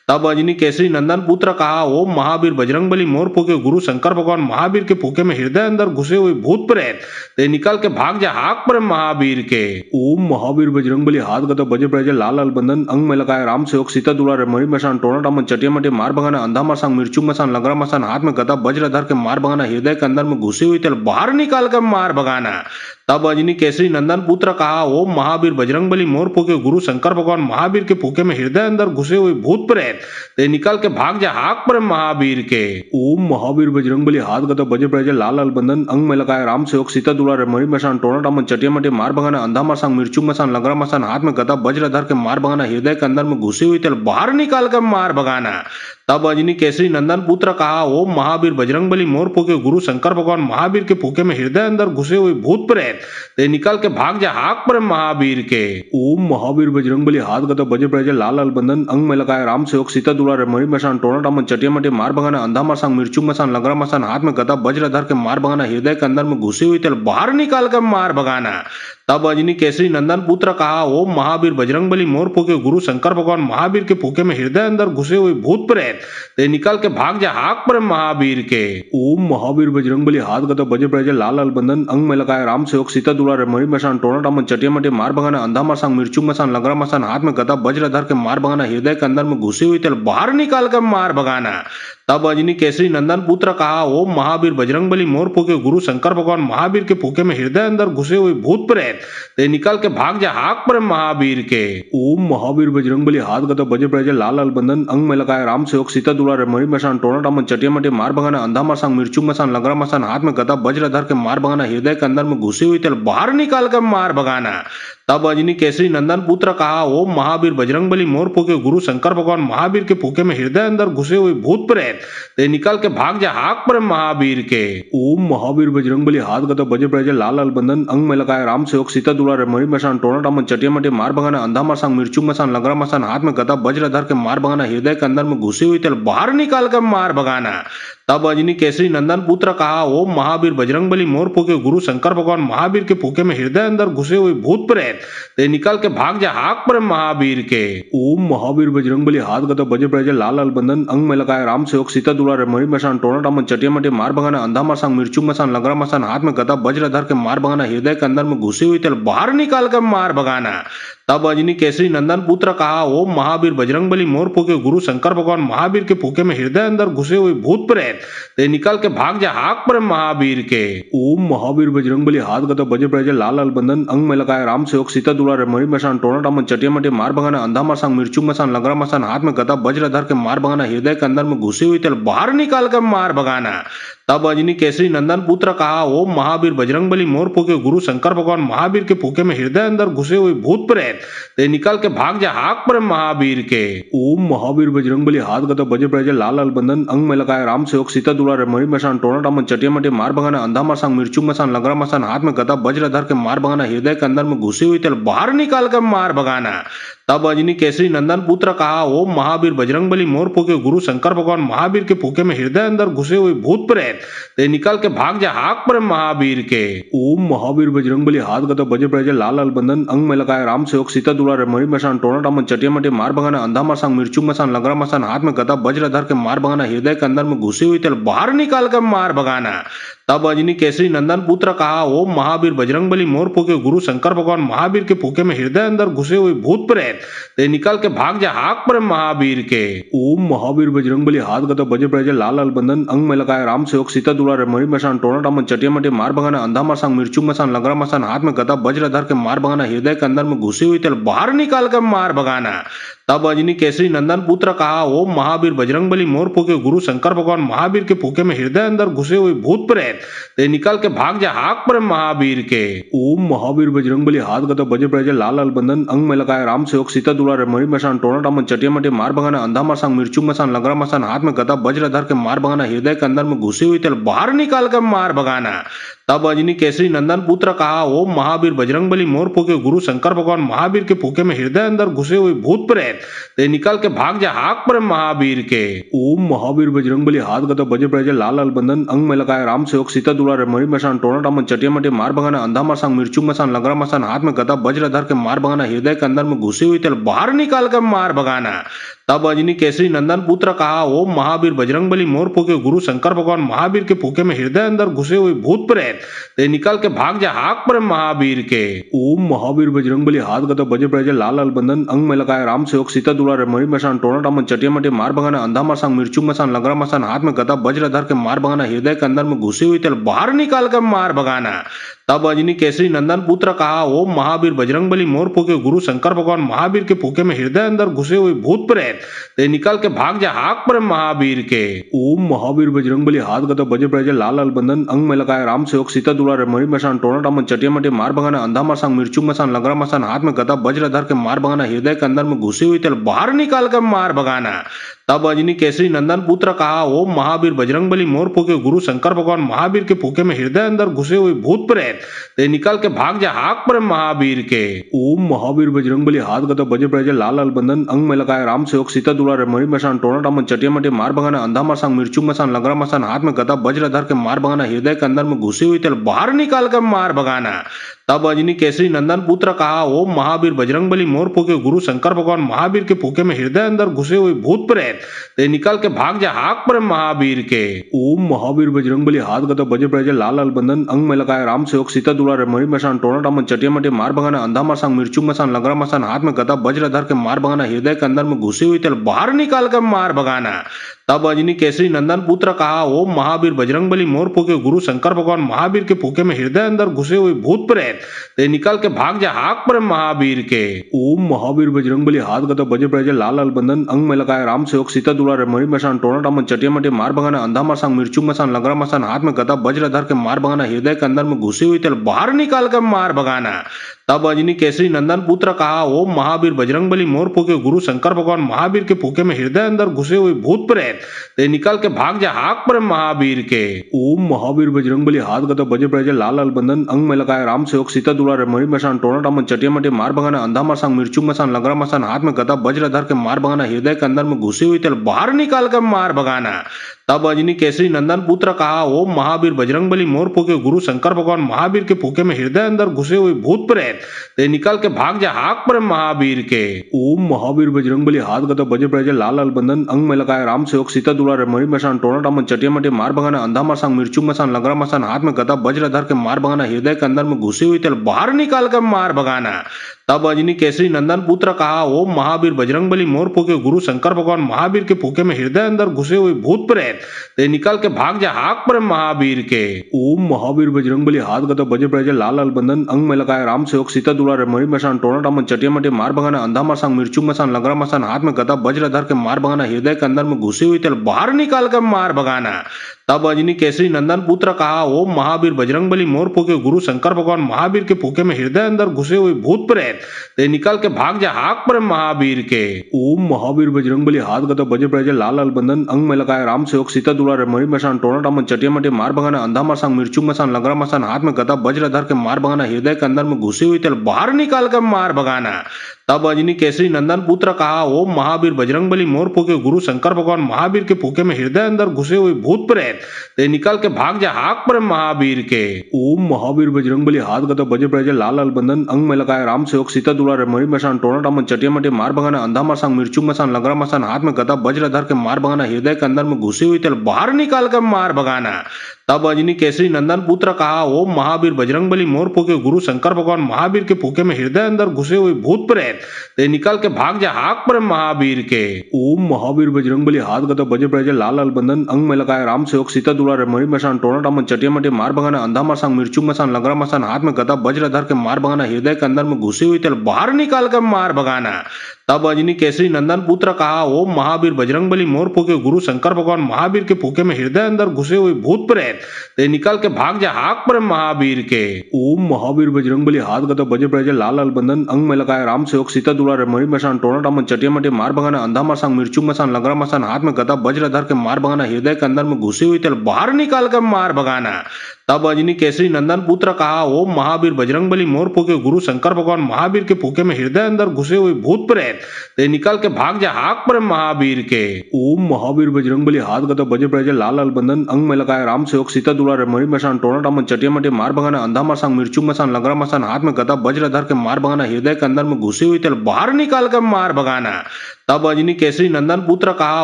तब अंजनी केसरी नंदन पुत्र कहा, ओम महावीर बजरंगबली मोर फूके गुरु शंकर भगवान महावीर के फूके में हृदय अंदर घुसे हुए भूत प्रेत ते निकल के भाग जा हाक पर महावीर के। ओम महावीर बजरंगबली हाथ गदा बजे प्रजे लाल लाल बंधन अंग में लगाए राम सेवक सीता दुलारे मणि मसान टोना टामन चटिया मटे मार भगाना अंधा मसान मिर्चू मसान लगरा मसान हाथ में गदा वज्र धर के मार भगाना हृदय के अंदर में घुसी हुई तेल बाहर निकाल कर मार भगाना। तब अंजनी केसरी नंदन पुत्र कहा, ओम महावीर बजरंगबली मोर फूके गुरु शंकर भगवान महावीर के फूके में हृदय अंदर घुसे हुए भूत प्रेत ते निकल के भाग जा हाक पर महावीर के। ओम महावीर बजरंगबली हाथ गदा बजे प्रजे लाल लाल बंधन अंग में लगाए राम सेवक सीता दुलारे मणि मसान टोना टामन चटिया मटे मार भगाना अंधा मसान मिर्चू मसान लगरा मसान हाथ में गदा वज्र धर के मार भगाना हृदय के अंदर में घुसी हुई तेल बाहर निकाल कर मार भगाना। तब अंजनी केसरी नंदन पुत्र कहा, ओम महावीर बजरंगबली मोर फूके गुरु शंकर भगवान महावीर के फूके में हृदय अंदर घुसे हुए भूत प्रेत ते निकल के भाग जा हाक पर महावीर के। ओम महावीर बजरंगबली हाथ गदा बजे प्रजे लाल लाल बंधन अंग में लगाए राम सेवक सीता दुलारे मणि मसान टोना टामन चटिया मटे मार भगाना अंधा मसान मिर्चू मसान लगरा मसान हाथ में गदा वज्र धर के मार भगाना हृदय के अंदर में घुसी हुई तेल बाहर निकाल कर मार भगाना। तब अंजनी केसरी नंदन पुत्र कहा, ओम महावीर बजरंगबली मोर फूके गुरु शंकर भगवान महावीर के फूके में हृदय अंदर घुसे हुए भूत प्रेत ते निकल के भाग जा हाक पर महावीर के। ओम महावीर बजरंगबली हाथ गदा बजे प्रजे लाल लाल बंधन अंग में लगाए राम सेवक सीता दुलारे मणि मसान टोना टामन चटिया मटे मार भगाना अंधा मसान मिर्चू मसान लगरा मसान हाथ में गदा वज्र धर के मार भगाना हृदय के अंदर में घुसी हुई तेल बाहर निकाल कर मार भगाना। तब अंजनी केसरी नंदन पुत्र कहा, ओम महावीर बजरंगबली मोर फूके गुरु शंकर भगवान महावीर के फूके में हृदय अंदर घुसे हुए भूत प्रेत ते निकल के भाग जा हाक पर महावीर के। ओम महावीर बजरंगबली हाथ गदा बजे प्रजे लाल लाल बंधन अंग में लगाए राम सेवक सीता दुलारे मणि मसान टोना टामन चटिया मटे मार भगाना अंधा मसान मिर्चू मसान लगरा मसान हाथ में गदा वज्र धर के मार भगाना हृदय के अंदर में घुसी हुई तेल बाहर निकाल कर मार भगाना। तब अंजनी केसरी नंदन पुत्र कहा, ओम महावीर बजरंगबली मोर फूके गुरु शंकर भगवान महावीर के फूके में हृदय अंदर घुसे हुए भूत प्रेत ते निकल के भाग जा हाक पर महावीर के। ओम महावीर बजरंगबली हाथ गदा बजे प्रजे लाल लाल बंधन अंग में लगाए राम सेवक सीता दुलारे मणि मसान टोना टामन चटिया मटे मार भगाना अंधा मसान मिर्चू मसान लगरा मसान हाथ में गदा वज्र धर के मार भगाना हृदय के अंदर में घुसी हुई तेल बाहर निकाल कर मार भगाना। तब अंजनी केसरी नंदन पुत्र कहा, ओम महावीर बजरंगबली मोर फूके गुरु शंकर भगवान महावीर के फूके में हृदय अंदर घुसे हुए भूत प्रेत ते निकल के भाग जा हाक पर महावीर के। ओम महावीर बजरंगबली हाथ गदा बजे प्रजे लाल लाल बंधन अंग में लगाए राम सेवक सीता दुलारे मणि मसान टोना टामन चटिया मटे मार भगाना अंधा मसान मिर्चू मसान लगरा मसान हाथ में गदा वज्र धर के मार भगाना हृदय के अंदर में घुसी हुई तेल बाहर निकाल कर मार भगाना। तब अंजनी केसरी नंदन पुत्र कहा, ओम महावीर बजरंगबली मोर फूके गुरु शंकर भगवान महावीर के फूके में हृदय अंदर घुसे हुए भूत प्रेत ते निकल के भाग जा हाक पर महावीर के। ओम महावीर बजरंगबली हाथ गदा बजे प्रजे लाल लाल बंधन अंग में लगाए राम सेवक सीता दुलारे मणि मसान टोना टामन चटिया मटे मार भगाना अंधा मसान मिर्चू मसान लगरा मसान हाथ में गदा वज्र धर के मार भगाना हृदय के अंदर में घुसी हुई तेल बाहर निकाल कर मार भगाना। तब अंजनी केसरी नंदन पुत्र कहा, ओम महावीर बजरंगबली मोर फूके गुरु शंकर भगवान महावीर के फूके में हृदय अंदर घुसे हुए भूत प्रेत ते निकल के भाग जा हाक पर महावीर के। ओम महावीर बजरंगबली हाथ गदा बजे प्रजे लाल लाल बंधन अंग में लगाए राम सेवक सीता दुलारे मणि मसान टोना टामन चटिया मटे मार भगाना अंधा मसान मिर्चू मसान लगरा मसान हाथ में गदा वज्र धर के मार भगाना हृदय के अंदर में घुसी हुई तेल बाहर निकाल कर मार भगाना। तब अंजनी केसरी नंदन पुत्र कहा, ओम महावीर बजरंगबली मोर फूके गुरु शंकर भगवान महावीर के फूके में हृदय अंदर घुसे हुए भूत प्रेत ते निकल के भाग जा हाक पर महावीर के। ओम महावीर बजरंगबली हाथ गदा बजे प्रजे लाल लाल बंधन अंग में लगाए राम सेवक सीता दुलारे मणि मसान टोना टामन चटिया मटे मार भगाना अंधा मसान मिर्चू मसान लगरा मसान हाथ में गदा वज्र धर के मार भगाना हृदय के अंदर में घुसी हुई तेल बाहर निकाल कर मार भगाना। तब अंजनी केसरी नंदन पुत्र कहा, ओम महावीर बजरंगबली मोर फूके गुरु शंकर भगवान महावीर के फूके में हृदय अंदर घुसे हुए भूत प्रेत ते निकल के भाग जा हाक पर महावीर के। ओम महावीर बजरंगबली हाथ गदा बजे प्रजे लाल लाल बंधन अंग में लगाए राम सेवक सीता दुलारे मणि मसान टोना टामन चटिया मटे मार भगाना अंधा मसान मिर्चू मसान लगरा मसान हाथ में गदा वज्र धर के मार भगाना हृदय के अंदर में घुसी हुई तेल बाहर निकाल कर मार भगाना। तब अंजनी केसरी नंदन पुत्र कहा, ओम महावीर बजरंगबली मोर फूके गुरु शंकर भगवान महावीर के फूके में हृदय अंदर घुसे हुए भूत प्रेत ते निकल के भाग जा हाक पर महावीर के। ओम महावीर बजरंगबली हाथ गदा बजे प्रजे लाल लाल बंधन अंग में लगाए राम सेवक सीता दुलारे मणि मसान टोना टामन चटिया मटे मार भगाना अंधा मसान मिर्चू मसान लगरा मसान हाथ में गदा वज्र धर के मार भगाना हृदय के अंदर में घुसी हुई तेल बाहर निकाल कर मार भगाना। तब अंजनी केसरी नंदन पुत्र कहा, ओम महावीर बजरंगबली मोर फूके गुरु शंकर भगवान महावीर के फूके में हृदय अंदर घुसे हुए भूत प्रेत ते निकल के भाग जा हाक पर महावीर के। ओम महावीर बजरंगबली हाथ गदा बजे प्रजे लाल लाल बंधन अंग में लगाए राम सेवक सीता दुलारे मणि मसान टोना टामन चटिया मटे मार भगाना अंधा मसान मिर्चू मसान लगरा मसान हाथ में गदा वज्र धर के मार भगाना हृदय के अंदर में घुसी हुई तेल बाहर निकाल कर मार भगाना। तब अंजनी केसरी नंदन पुत्र कहा, ओम महावीर बजरंगबली मोर फूके गुरु शंकर भगवान महावीर के फूके में हृदय अंदर घुसे हुए भूत प्रेत ते निकल के भाग जा हाक पर महावीर के। ओम महावीर बजरंगबली हाथ गदा बजे प्रजे लाल लाल बंधन अंग में लगाए राम सेवक सीता दुलारे मणि मसान टोना टामन चटिया मटे मार भगाना अंधा मसान मिर्चू मसान लगरा मसान हाथ में गदा वज्र धर के मार भगाना हृदय के अंदर में घुसी हुई तेल बाहर निकाल कर मार भगाना। तब अंजनी केसरी नंदन पुत्र कहा, ओम महावीर बजरंगबली मोर फूके गुरु शंकर भगवान महावीर के फूके में हृदय अंदर घुसे हुए भूत प्रेत ते निकल के भाग जा हाक पर महावीर के। ओम महावीर बजरंगबली हाथ गदा बजे प्रजे लाल लाल बंधन अंग में लगाए राम सेवक सीता दुलारे मणि मसान टोना टामन चटिया मटे मार भगाना अंधा मसान मिर्चू मसान लगरा मसान हाथ में गदा वज्र धर के मार भगाना हृदय के अंदर में घुसी हुई तेल बाहर निकाल कर मार भगाना। तब अंजनी केसरी नंदन पुत्र कहा, ओम महावीर बजरंगबली मोर फूके गुरु शंकर भगवान महावीर के फूके में हृदय अंदर घुसे हुए भूत प्रेत ते निकल के भाग जा हाक पर महावीर के। ओम महावीर बजरंगबली हाथ गदा बजे प्रजे लाल लाल बंधन अंग में लगाए राम सेवक सीता दुलारे मणि मसान टोना टामन चटिया मटे मार भगाना अंधा मसान मिर्चू मसान लगरा मसान हाथ में गदा वज्र धर के मार भगाना हृदय के अंदर में घुसी हुई तेल बाहर निकाल कर मार भगाना। तब अंजनी केसरी नंदन पुत्र कहा, ओम महावीर बजरंगबली मोर फूके गुरु शंकर भगवान महावीर के फूके में हृदय अंदर घुसे हुए भूत प्रेत ते निकल के भाग जा हाक पर महावीर के। ओम महावीर बजरंगबली हाथ गदा बजे प्रजे लाल लाल बंधन अंग में लगाए राम सेवक सीता दुलारे मणि मसान टोना टामन चटिया मटे मार भगाना अंधा मसान मिर्चू मसान लगरा मसान हाथ में गदा वज्र धर के मार भगाना हृदय के अंदर में घुसी हुई तेल बाहर निकाल कर मार भगाना। तब अंजनी केसरी नंदन पुत्र कहा, ओम महावीर बजरंगबली मोर फूके गुरु शंकर भगवान महावीर के फूके में हृदय अंदर घुसे हुए भूत प्रेत ते निकल के भाग जा हाक पर महावीर के। ओम महावीर बजरंगबली हाथ गदा बजे प्रजे लाल लाल बंधन अंग में लगाए राम सेवक सीता दुलारे मणि मसान टोना टामन चटिया मटे मार भगाना अंधा मसान मिर्चू मसान लगरा मसान हाथ में गदा वज्र धर के मार भगाना हृदय के अंदर में घुसी हुई तेल बाहर निकाल कर मार भगाना। तब अंजनी केसरी नंदन पुत्र कहा, ओम महावीर बजरंगबली मोर फूके गुरु शंकर भगवान महावीर के फूके में हृदय अंदर घुसे हुए भूत प्रेत ते निकल के भाग जा हाक पर महावीर के। ओम महावीर बजरंगबली हाथ गदा बजे प्रजे लाल लाल बंधन अंग में लगाए राम सेवक सीता दुलारे मणि मसान टोना टामन चटिया मटे मार भगाना अंधा मसान मिर्चू मसान लगरा मसान हाथ में गदा वज्र धर के मार भगाना हृदय के अंदर में घुसी हुई तेल बाहर निकाल कर मार भगाना। तब अंजनी केसरी नंदन पुत्र कहा, ओम महावीर बजरंगबली मोर फूके गुरु शंकर भगवान महावीर के फूके में हृदय अंदर घुसे हुए भूत प्रेत ते निकल के भाग जा हाक पर महावीर के। ओम महावीर बजरंगबली हाथ गदा बजे प्रजे लाल लाल बंधन अंग में लगाए राम सेवक सीता दुलारे मणि मसान टोना टामन चटिया मटे मार भगाना अंधा मसान मिर्चू मसान लगरा मसान हाथ में गदा वज्र धर के मार भगाना हृदय के अंदर में घुसी हुई तेल बाहर निकाल कर मार भगाना। तब अंजनी केसरी नंदन पुत्र कहा, ओम महावीर बजरंगबली मोर फूके गुरु शंकर भगवान महावीर के फूके में हृदय अंदर घुसे हुए भूत प्रेत ते निकल के भाग जा हाक पर महावीर के। ओम महावीर बजरंगबली हाथ गदा बजे प्रजे लाल लाल बंधन अंग में लगाए राम सेवक सीता दुलारे मणि मसान टोना टामन चटिया मटे मार भगाना अंधा मसान मिर्चू मसान लगरा मसान हाथ में गदा वज्र धर के मार भगाना हृदय के अंदर में घुसी हुई तेल बाहर निकाल कर मार भगाना। तब अंजनी केसरी नंदन पुत्र कहा, ओम महावीर बजरंगबली मोर फूके गुरु शंकर भगवान महावीर के फूके में हृदय अंदर घुसे हुए भूत प्रेत ते निकल के भाग जा हाक पर महावीर के। ओम महावीर बजरंगबली हाथ गदा बजे प्रजे लाल लाल बंधन अंग में लगाए राम सेवक सीता दुलारे मरी मसान टोना टामन चटिया मटे मार भगाना अंधा मसान मिर्चू मसान लंगरा मसान हाथ में गदा वज्र धर के मार भगाना हृदय के अंदर में घुसी हुई तेल बाहर निकाल कर मार भगाना। तब अंजनी केसरी नंदन पुत्र कहा, ओम महावीर बजरंगबली मोर फूके गुरु शंकर भगवान महावीर के फूके में हृदय अंदर घुसे हुए भूत प्रेत ते निकल के भाग जा हाक पर महावीर के। ओम महावीर बजरंगबली हाथ गदा बजे प्रजे लाल लाल बंधन अंग में लगाए राम सेवक सीता दुलारे मरी मसान टोना टामन चटिया मटे मार भगाना अंधा मसान मिर्चू मसान लंगरा मसान हाथ में गदा वज्र धर के मार भगाना हृदय के अंदर में घुसी हुई तेल बाहर निकाल कर मार भगाना। तब अंजनी केसरी नंदन पुत्र कहा, ओम महावीर बजरंगबली मोर फूके गुरु शंकर भगवान महावीर के फूके में हृदय अंदर घुसे हुए भूत प्रेत ते निकल के भाग जा हाक पर महावीर के। ओम महावीर बजरंगबली हाथ गदा बजे प्रजे लाल लाल बंधन अंग में लगाए राम सेवक सीता दुलारे मरी मसान टोना टामन चटिया मटे मार भगाना अंधा मसान मिर्चू मसान लंगरा मसान हाथ में गदा वज्र धर के मार भगाना हृदय के अंदर में घुसी हुई तेल बाहर निकाल कर मार भगाना। तब अंजनी केसरी नंदन पुत्र कहा, ओम महावीर बजरंगबली मोर फूके गुरु शंकर भगवान महावीर के फूके में हृदय अंदर घुसे हुए भूत प्रेत ते निकल के भाग जा हाक पर महावीर के। ओम महावीर बजरंगबली हाथ गदा बजे प्रजे लाल लाल बंधन अंग में लगाए राम सेवक सीता दुलारे मरी मसान टोना टामन चटिया मटे मार भगाना अंधा मसान मिर्चू मसान लंगरा मसान हाथ में गदा वज्र धर के मार भगाना हृदय के अंदर में घुसी हुई तेल बाहर निकाल कर मार भगाना। तब अंजनी केसरी नंदन पुत्र कहा, ओम महावीर बजरंगबली मोर फूके गुरु शंकर भगवान महावीर के फूके में हृदय अंदर घुसे हुए भूत प्रेत ते निकल के भाग जा हाक पर महावीर के। ओम महावीर बजरंगबली हाथ गदा बजे प्रजे लाल लाल बंधन अंग में लगाए राम सेवक सीता दुलारे मरी मसान टोना टामन चटिया मटे मार भगाना अंधा मसान मिर्चू मसान लंगरा मसान हाथ में गदा वज्र धर के मार भगाना हृदय के अंदर में घुसी हुई तेल बाहर निकाल कर मार भगाना। तब अंजनी केसरी नंदन पुत्र कहा,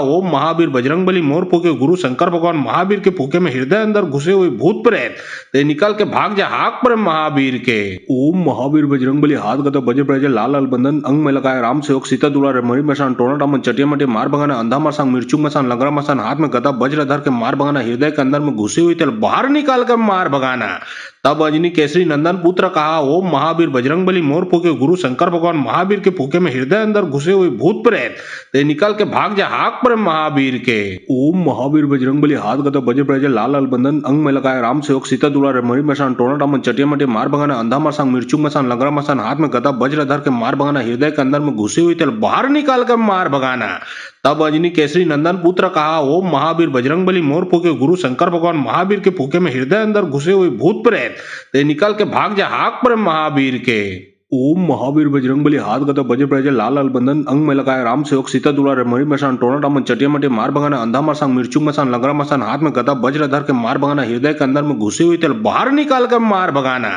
ओम महावीर बजरंगबली मोर फूके गुरु शंकर भगवान महावीर के फूके में हृदय अंदर घुसे हुए भूत प्रेत ते निकल के भाग जा हाक पर महावीर के। ओम महावीर बजरंगबली हाथ गदा बजे प्रजे लाल लाल बंधन अंग में लगाए राम सेवक सीता दुलारे मरी मसान टोना टामन चटिया मटे मार भगाना अंधा मसान मिर्चू मसान लंगरा मसान हाथ में गदा वज्र धर के मार भगाना हृदय के अंदर में घुसी हुई तेल बाहर निकाल कर मार भगाना। तब अंजनी केसरी नंदन पुत्र कहा, ओम महावीर बजरंगबली मोर फूके गुरु शंकर भगवान महावीर के फूके में हृदय अंदर घुसे हुए भूत प्रेत ते निकल के भाग जा हाक पर महावीर के। ओम महावीर बजरंगबली हाथ गदा बजे प्रजे लाल लाल बंधन अंग में लगाए राम सेवक सीता दुलारे मरी मसान टोना टामन चटिया मटे मार भगाना अंधा मसान मिर्चू मसान लंगरा मसान हाथ में गदा वज्र धर के मार भगाना हृदय के अंदर में घुसी हुई तेल बाहर निकाल कर मार भगाना। तब अंजनी केसरी नंदन पुत्र कहा, ओम महावीर बजरंगबली मोर फूके गुरु शंकर भगवान महावीर के फूके में हृदय अंदर घुसे हुए भूत प्रेत ते निकल के भाग जा हाक पर महावीर के। ओम महावीर बजरंगबली हाथ गदा बजे प्रजे लाल लाल बंधन अंग में लगाए राम सेवक सीता दुलारे मरी मसान टोना टामन चटिया मटे मार भगाना अंधा मसान मिर्चू मसान लंगरा मसान हाथ में गदा वज्र धर के मार भगाना हृदय के अंदर में घुसी हुई तेल बाहर निकाल कर मार भगाना।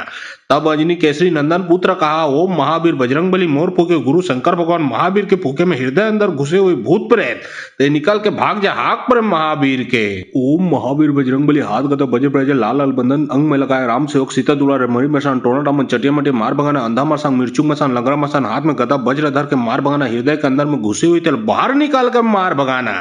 तब अंजनी केसरी नंदन पुत्र कहा, ओम महावीर बजरंगबली मोर फूके गुरु शंकर भगवान महावीर के फूके में हृदय अंदर घुसे हुए भूत प्रेत ते निकल के भाग जा हाक पर महावीर के। ओम महावीर बजरंगबली हाथ गदा बजे प्रजे लाल लाल बंधन अंग में लगाए राम सेवक सीता दुलारे मरी मसान टोना टामन चटिया मटे मार भगाना अंधा मसान मिर्चू मसान लंगरा मसान हाथ में गदा वज्र धर के मार भगाना हृदय के अंदर में घुसी हुई तेल बाहर निकाल कर मार भगाना।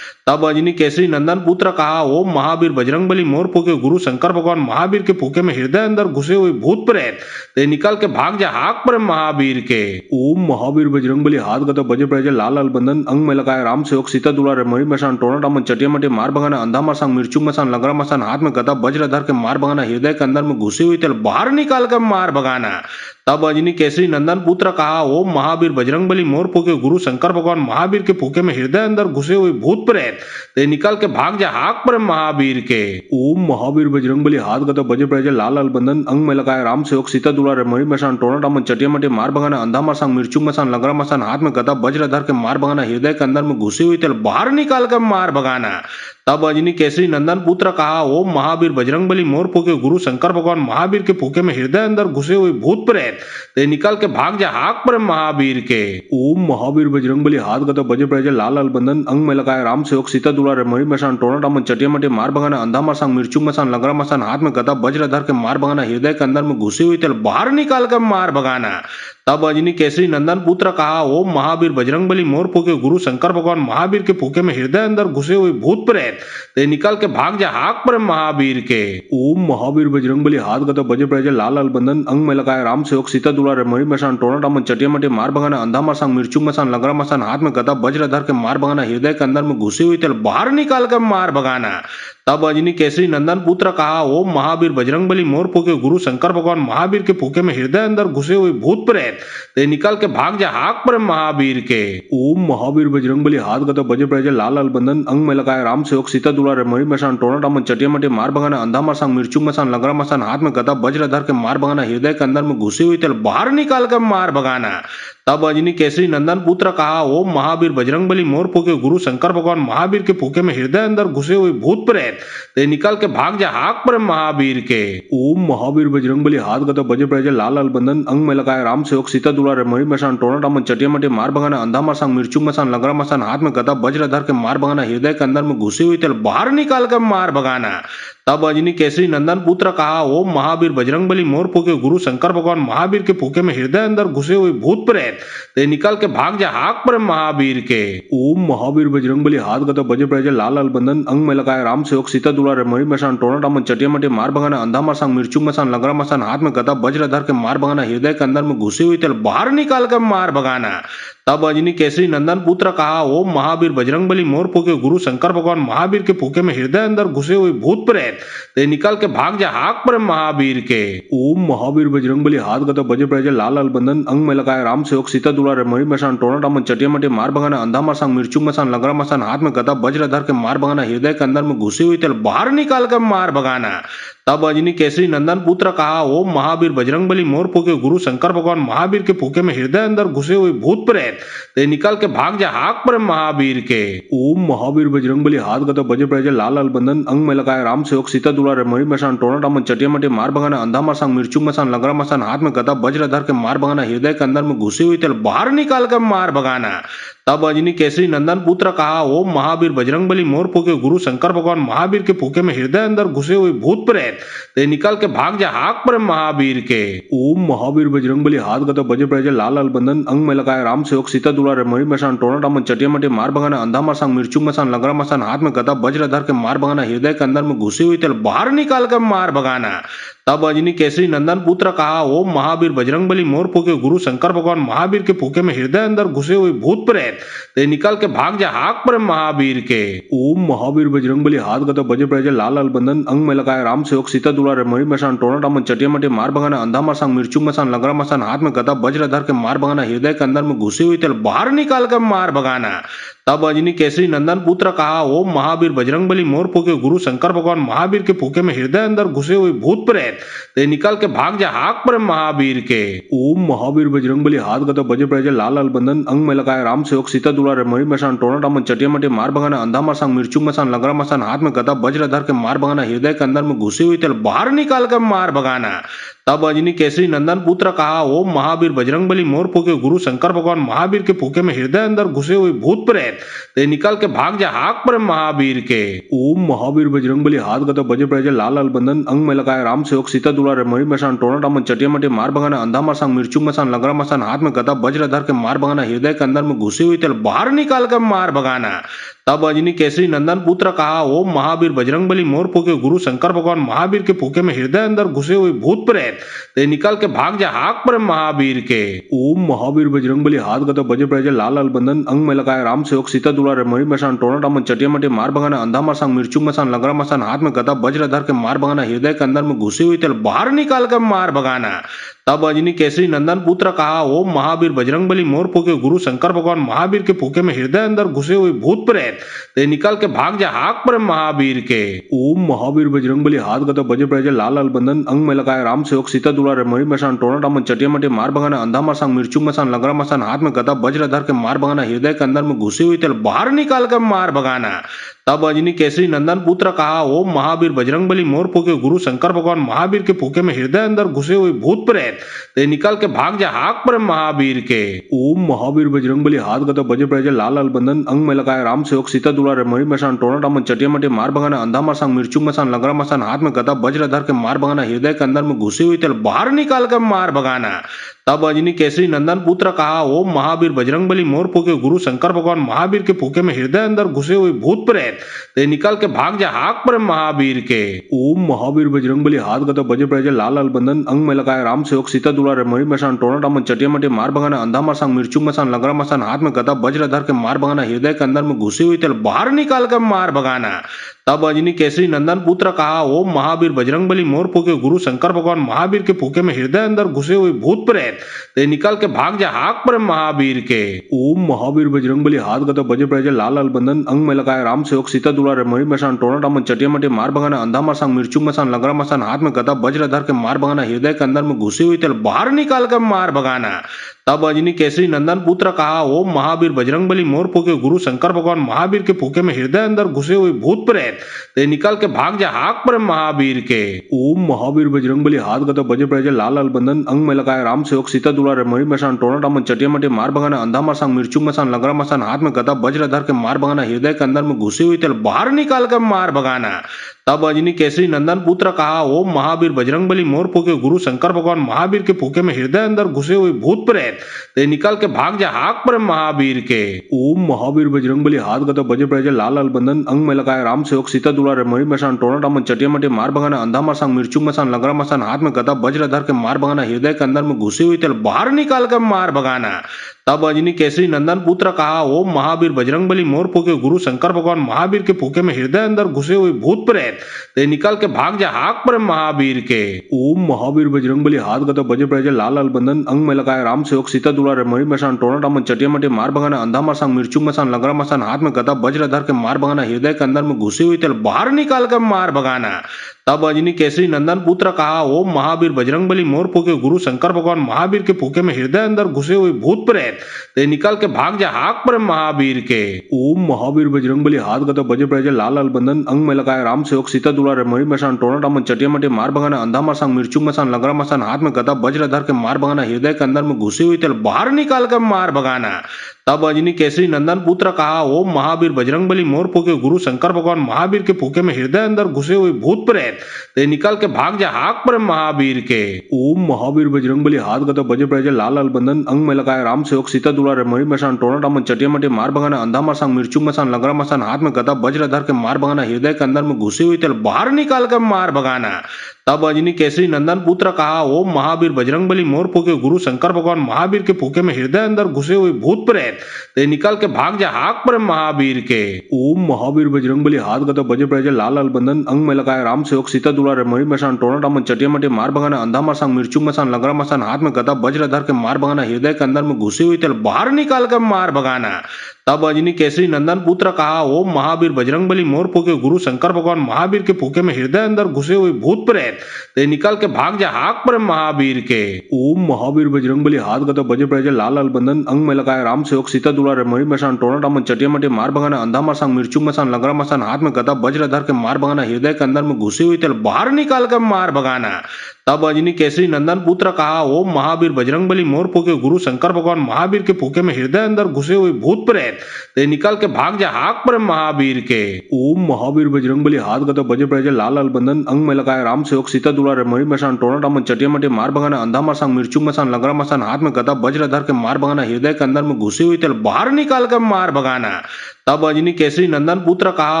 तब अंजनी केसरी नंदन पुत्र कहा, ओम महावीर बजरंगबली मोर फूके गुरु शंकर भगवान महावीर के फूके में हृदय अंदर घुसे हुए भूत प्रेत ते निकल के भाग जा हाक पर महावीर के। ओम महावीर बजरंगबली हाथ गदा बजे प्रजे लाल लाल बंधन अंग में लगाए राम सेवक सीता दुलारे मरी मसान टोना टामन चटिया मटे मार भगाना अंधा मसान मिर्चू मसान लंगरा मसान हाथ में गदा वज्र धर के मार भगाना हृदय के अंदर में घुसी हुई तेल बाहर निकाल कर मार भगाना। तब अंजनी केसरी नंदन पुत्र कहा, ओम महावीर बजरंगबली मोर फूके गुरु शंकर भगवान महावीर के फूके में हृदय अंदर घुसे हुए भूत प्रेत ते निकल के भाग जा हाक पर महावीर के। ओम महावीर बजरंगबली हाथ गदा बजे प्रजे लाल लाल बंधन अंग में लगाए राम सेवक सीता दुलारे मरी मसान टोना टामन चटिया मटे मार भगाना अंधा मसान मिर्चू मसान लंगरा मसान हाथ में गदा वज्र धर के मार भगाना हृदय के अंदर में घुसी हुई तेल बाहर निकाल कर मार भगाना। तब अंजनी केसरी नंदन पुत्र कहा, ओम महावीर बजरंगबली मोर फूके गुरु शंकर भगवान महावीर के फूके में हृदय अंदर घुसे हुए भूत प्रेत ते निकल के भाग जा हाक पर महावीर के। ओम महावीर बजरंगबली हाथ गदा बजे प्रजे लाल लाल बंधन अंग में लगाए राम सेवक सीता दुलारे मरी मसान टोना टामन चटिया मटे मार भगाना अंधा मसान मिर्चू मसान लंगरा मसान हाथ में गदा वज्र धर के मार भगाना हृदय के अंदर में घुसी हुई तेल बाहर निकाल कर मार भगाना। तब अजनी केसरी नंदन पुत्र कहा, ओम महावीर बजरंगबली मोर फूके गुरु शंकर भगवान महावीर के फूके में हृदय अंदर घुसे हुए भूत प्रेत ते निकल के भाग जा हाक पर महावीर के। ओम महावीर बजरंगबली हाथ गदा बजे प्रजे लाल लाल बंधन अंग में लगाए राम सेवक सीता दुलारे मणि मसान टोना टामन चटिया मटे मार भगाना अंधा मसान मिर्चू मसान लंगरा मसान हाथ में गदा वज्र धर के मार भगाना हृदय के अंदर में घुसी हुई तेल बाहर निकाल कर मार भगाना। तब अजनी केसरी नंदन पुत्र कहा, ओम महावीर बजरंगबली मोर फूके गुरु शंकर भगवान महावीर के फूके में हृदय अंदर घुसे हुए भूत प्रेत ते निकल के भाग जा हाक पर महावीर के। ओम महावीर बजरंगबली हाथ गदा बजे प्रजे लाल लाल बंधन अंग में लगाए राम सेवक सीता दुलारे मणि मसान टोना टामन चटिया मटे मार भगाना अंधा मसान मिर्चू मसान लंगरा मसान हाथ में गदा वज्र धर के मार भगाना हृदय के अंदर में घुसी हुई तेल बाहर निकाल कर मार भगाना। तब अजनी केसरी नंदन पुत्र कहा, ओम महावीर बजरंगबली मोर फूके गुरु शंकर भगवान महावीर के फूके में हृदय अंदर घुसे हुए भूत प्रेत ते निकल के भाग जा हाक पर महावीर के। ओम महावीर बजरंगबली हाथ गदा बजे प्रजे लाल लाल बंधन अंग में लगाए राम सेवक सीता दुलारे मणि मसान टोना टामन चटिया मटे मार भगाना अंधा मसान मिर्चू मसान लंगरा मसान हाथ में गदा वज्र धर के मार भगाना हृदय के अंदर में घुसी हुई तेल बाहर निकाल कर मार भगाना। तब अजनी केसरी नंदन पुत्र कहा, ओम महावीर बजरंगबली मोर फूके गुरु शंकर भगवान महावीर के फूके में हृदय अंदर घुसे हुए भूत प्रेत ते निकल के भाग जा हाक पर महावीर के। ओम महावीर बजरंगबली हाथ गदा बजे प्रजे लाल लाल बंधन अंग में लगाए राम सेवक सीता दुलारे मणि मसान टोना टामन चटिया मटे मार भगाना अंधा मसान मिर्चू मसान लंगरा मसान हाथ में गदा वज्र धर के मार भगाना हृदय के अंदर में घुसी हुई तेल बाहर निकाल कर मार भगाना। तब अजनी केसरी नंदन पुत्र कहा, ओम महावीर बजरंगबली मोर फूके गुरु शंकर भगवान महावीर के फूके में हृदय अंदर घुसे हुए भूत प्रेत ते निकल के भाग जा हाक पर महावीर के। ओम महावीर बजरंगबली हाथ गदा बजे प्रजे लाल लाल बंधन अंग में लगाए राम सेवक सीता दुलारे मणि मसान टोना टामन चटिया मटे मार भगाना अंधा मसान मिर्चू मसान लंगरा मसान हाथ में गदा वज्र धर के मार भगाना हृदय के अंदर में घुसी हुई तेल बाहर निकाल कर मार भगाना। तब अजनी केसरी नंदन पुत्र कहा, ओम महावीर बजरंगबली मोर फूके गुरु शंकर भगवान महावीर के फूके में हृदय अंदर घुसे हुए भूत प्रेत ते निकल के भाग जा हाक पर महावीर के। ओम महावीर बजरंगबली हाथ गदा बजे प्रजे लाल लाल बंधन अंग में लगाए राम सेवक सीता दुलारे मणि मसान टोना टामन चटिया मटे मार भगाना अंधा मसान मिर्चू मसान लंगरा मसान हाथ में गदा वज्र धर के मार भगाना हृदय के अंदर में घुसी हुई तेल बाहर निकाल कर मार भगाना। तब अजनी केसरी नंदन पुत्र कहा, ओम महावीर बजरंगबली मोर फूके गुरु शंकर भगवान महावीर के फूके में हृदय अंदर घुसे हुए भूत प्रेत ते निकल के भाग जा हाक पर महावीर के। ओम महावीर बजरंगबली हाथ गदा बजे प्रजे लाल लाल बंधन अंग में लगाए राम सेवक सीता दुलारे मणि मसान टोना टामन चटिया मटे मार भगाना अंधा मसान मिर्चू मसान लंगरा मसान हाथ में गदा वज्र धर के मार भगाना हृदय के अंदर में घुसी हुई तेल बाहर निकाल कर मार भगाना। तब अजनी केसरी नंदन पुत्र कहा, ओम महावीर बजरंगबली मोर फूके गुरु शंकर भगवान महावीर के फूके में हृदय अंदर घुसे हुए भूत प्रेत ते निकल के भाग जा हाक पर महावीर के। ओम महावीर बजरंगबली हाथ गदा बजे प्रजे लाल लाल बंधन अंग में लगाए राम सेवक सीता दुलारे मणि मसान टोना टामन चटिया मटे मार भगाना अंधा मसान मिर्चू मसान लंगरा मसान हाथ में गदा वज्र धर के मार भगाना हृदय के अंदर में घुसी हुई तेल बाहर निकाल कर मार भगाना। तब अजनी केसरी नंदन पुत्र कहा, ओम महावीर बजरंगबली मोर फूके गुरु शंकर भगवान महावीर के फूके में हृदय अंदर घुसे हुए भूत प्रेत ते निकल के भाग जा हाक पर महावीर के। ओम महावीर बजरंगबली हाथ गदा बजे प्रजे लाल लाल बंधन अंग में लगाए राम सेवक सीता दुलारे मणि मसान टोना टामन चटिया मटे मार भगाना अंधा मसान मिर्चू मसान लंगरा मसान हाथ में गदा वज्र धर के मार भगाना हृदय के अंदर में घुसी हुई तेल बाहर निकाल कर मार भगाना। तब अजनी केसरी नंदन पुत्र कहा, ओम महावीर बजरंगबली मोर फूके गुरु शंकर भगवान महावीर के फूके में हृदय अंदर घुसे हुए भूत प्रेत ते निकल के भाग जा हाक पर महावीर के। ओम महावीर बजरंगबली हाथ गदा बजे प्रजे लाल लाल बंधन अंग में लगाए राम सेवक सीता दुलारे मणि मसान टोना टामन चटिया मटे मार भगाना अंधा मसान मिर्चू मसान लंगरा मसान हाथ में गदा वज्र धर के मार भगाना हृदय के अंदर में घुसी हुई तेल बाहर निकाल कर मार भगाना। तब अजनी केसरी नंदन पुत्र कहा, ओम महावीर बजरंगबली मोर फूके गुरु शंकर भगवान महावीर के फूके में हृदय अंदर घुसे हुए भूत प्रेत ते निकल के भाग जा हाक पर महावीर के। ओम महावीर बजरंगबली हाथ गदा बजे प्रजे लाल लाल बंधन अंग में लगाए राम सेवक सीता दुलारे मणि मसान टोना टामन चटिया मटे मार भगाना अंधा मसान मिर्चू मसान लंगरा मसान हाथ में गदा वज्र धर के मार भगाना हृदय के अंदर में घुसी हुई तेल बाहर निकाल कर मार भगाना। तब अजनी केसरी नंदन पुत्र कहा, ओम महावीर बजरंगबली मोर फूके गुरु शंकर भगवान महावीर के फूके में हृदय अंदर घुसे हुए भूत प्रेत ते निकल के भाग जा हाक पर महावीर के। ओम महावीर बजरंगबली हाथ गदा बजे प्रजे लाल लाल बंधन अंग में लगाए राम सेवक सीता दुलारे मणि मसान टोना टामन चटिया मटे मार भगाना अंधा मसान मिर्चू मसान लंगरा मसान हाथ में गदा वज्र धर के मार भगाना हृदय के अंदर में घुसी हुई तेल बाहर निकाल कर मार भगाना। तब अंजनी केसरी नंदन पुत्र कहा, ओम महावीर बजरंगबली मोर फूके गुरु शंकर भगवान महावीर के फूके में हृदय अंदर घुसे हुए भूत प्रेत ते निकल के भाग जा हाक पर महावीर के। ओम महावीर बजरंगबली हाथ गदा बजे प्रजे लाल लाल बंधन अंग में लगाए राम सेवक सीता दुलारे मणि मसान टोना टामन चटिया मटे मार भगाना अंधा मसान मिर्चू मसान लंगरा मसान हाथ में गदा वज्र धर के मार भगाना हृदय के अंदर में घुसी हुई तेल बाहर निकाल कर मार भगाना। तब अंजनी केसरी नंदन पुत्र कहा, ओम महावीर बजरंगबली मोर फूके गुरु शंकर भगवान महावीर के फूके में हृदय अंदर घुसे हुए भूत प्रेत ते निकल के भाग जा हाक पर महावीर के। ओम महावीर बजरंगबली हाथ गदा बजे प्रजे लाल लाल बंधन अंग में लगाए राम सेवक सीता दुलारे मणि मसान टोना टामन चटिया मटे मार भगाना अंधा मसान मिर्चू मसान लंगरा मसान हाथ में गदा वज्र धर के मार भगाना हृदय के अंदर में घुसी हुई तेल बाहर निकाल कर मार भगाना। तब अंजनी केसरी नंदन पुत्र कहा, ओम महावीर बजरंगबली मोर फूके गुरु शंकर भगवान महावीर के फूके में हृदय अंदर घुसे हुए भूत प्रेत ते निकल के भाग जा हाक पर महावीर के। ओम महावीर बजरंगबली हाथ गदा बजे प्रजे लाल लाल बंधन अंग में लगाए राम सेवक सीता दुलारे मणि मसान टोना टामन चटिया मटे मार भगाना अंधा मसान मिर्चू मसान लंगरा मसान हाथ में गदा वज्र धर के मार भगाना हृदय के अंदर में घुसी हुई तेल बाहर निकाल कर मार भगाना। तब अंजनी केसरी नंदन पुत्र कहा, ओम महावीर बजरंगबली मोर फूके गुरु शंकर भगवान महावीर के फूके में हृदय अंदर घुसे हुए भूत प्रेत ते निकल के भाग जा हाक पर महावीर के। ओम महावीर बजरंगबली हाथ गदा बजे प्रजे लाल लाल बंधन अंग में लगाए राम सेवक सीता दुलारे मणि मसान टोना टामन चटिया मटे मार भगाना अंधा मसान मिर्चू मसान लंगरा मसान हाथ में गदा वज्र धर के मार भगाना हृदय के अंदर में घुसी हुई तेल बाहर निकाल कर मार भगाना। तब अंजनी केसरी नंदन पुत्र कहा, ओम महावीर बजरंगबली मोर फूके गुरु शंकर भगवान महावीर के फूके में हृदय अंदर घुसे हुए भूत प्रेत ते निकल के भाग जा हाक पर महावीर के। ओम महावीर बजरंगबली हाथ गदा बजे प्रजे लाल लाल बंधन अंग में लगाए राम सेवक सीता दुलारे मणि मसान टोना टामन चटिया मटे मार भगाना अंधा मसान मिर्चू मसान लंगरा मसान हाथ में गदा वज्र धर के मार भगाना हृदय के अंदर में घुसी हुई तेल बाहर निकाल कर मार भगाना। तब अंजनी केसरी नंदन पुत्र कहा, ओम महावीर बजरंगबली मोर फूके गुरु शंकर भगवान महावीर के फूके में हृदय अंदर घुसे हुए भूत प्रेत ते निकल के भाग जा हाक पर महावीर के। ओम महावीर बजरंगबली हाथ गदा बजे प्रजे लाल लाल बंधन अंग में लगाए राम सेवक सीता दुलारे मणि मसान टोना टामन चटिया मटे मार भगाना अंधा मसान मिर्चू मसान लंगरा मसान हाथ में गदा वज्र धर के मार भगाना हृदय के अंदर में घुसी हुई तेल बाहर निकाल कर मार भगाना। तब अंजनी केसरी नंदन पुत्र कहा, ओम महावीर बजरंगबली मोर फूके गुरु शंकर भगवान महावीर के फूके में हृदय अंदर घुसे हुए भूत प्रेत ते निकल के भाग जा हाक पर महावीर के। ओम महावीर बजरंगबली हाथ गदा बजे प्रजे लाल लाल बंधन अंग में लगाए राम सेवक सीता दुलारे मणि मसान टोना टामन चटिया मटे मार भगाना अंधा मसान मिर्चू मसान लंगरा मसान हाथ में गदा वज्र धर के मार भगाना हृदय के अंदर में घुसी हुई तेल बाहर निकाल कर मार भगाना। तब अंजनी केसरी नंदन पुत्र कहा, ओम महावीर बजरंगबली मोर फूके गुरु शंकर भगवान महावीर के फूके में हृदय अंदर घुसे हुए भूत प्रेत ते निकल के भाग जा हाक पर महावीर के। ओम महावीर बजरंगबली हाथ गदा बजे प्रजे लाल लाल बंधन अंग में लगाए राम सेवक सीता दुलारे मणि मसान टोना टामन चटिया मटे मार भगाना अंधा मसान मिर्चू मसान लंगरा मसान हाथ में गदा वज्र धर के मार भगाना हृदय के अंदर में घुसी हुई तेल बाहर निकाल कर मार भगाना। तब अंजनी केसरी नंदन पुत्र कहा, ओम महावीर बजरंगबली मोर फूके गुरु शंकर भगवान महावीर के फूके में हृदय अंदर घुसे हुए भूत प्रेत ते निकल के भाग जा हाक पर महावीर के। ओम महावीर बजरंगबली हाथ गदा बजे प्रजे लाल लाल बंधन अंग में लगाए राम सेवक सीता दुलारे मणि मसान टोना टामन चटिया मटे मार भगाना अंधा मसान मिर्चू मसान लंगरा मसान हाथ में गदा वज्र धर के मार भगाना हृदय के अंदर में घुसी हुई तेल बाहर निकाल कर मार भगाना। तब अंजनी केसरी नंदन पुत्र कहा, ओम महावीर बजरंगबली मोर फूके गुरु शंकर भगवान महावीर के फूके में हृदय अंदर घुसे हुए भूत प्रेत ते निकल के भाग जा हाक पर महावीर के। ओम महावीर बजरंगबली हाथ गदा बजे प्रजे लाल लाल बंधन अंग में लगाए राम सेवक सीता दुलारे मणि मसान टोना टामन चटिया मटे मार भगाना अंधा मसान मिर्चू मसान लंगरा मसान हाथ में गदा वज्र धर के मार भगाना हृदय के अंदर में घुसी हुई तेल बाहर निकाल कर मार भगाना। तब अंजनी केसरी नंदन पुत्र कहा, ओम महावीर बजरंगबली मोर फूके गुरु शंकर भगवान महावीर के फूके में हृदय अंदर घुसे हुए भूत प्रेत ते निकल के भाग जा हाक पर महावीर के। ओम महावीर बजरंगबली हाथ गदा बजे प्रजे लाल लाल बंधन अंग में लगाए राम सेवक सीता दुलारे मणि मसान टोना टामन चटिया मटे मार भगाना अंधा मसान मिर्चू मसान लंगरा मसान हाथ में गदा वज्र धर के मार भगाना हृदय के अंदर में घुसी हुई तेल बाहर निकाल कर मार भगाना। तब अंजनी केसरी नंदन पुत्र कहा,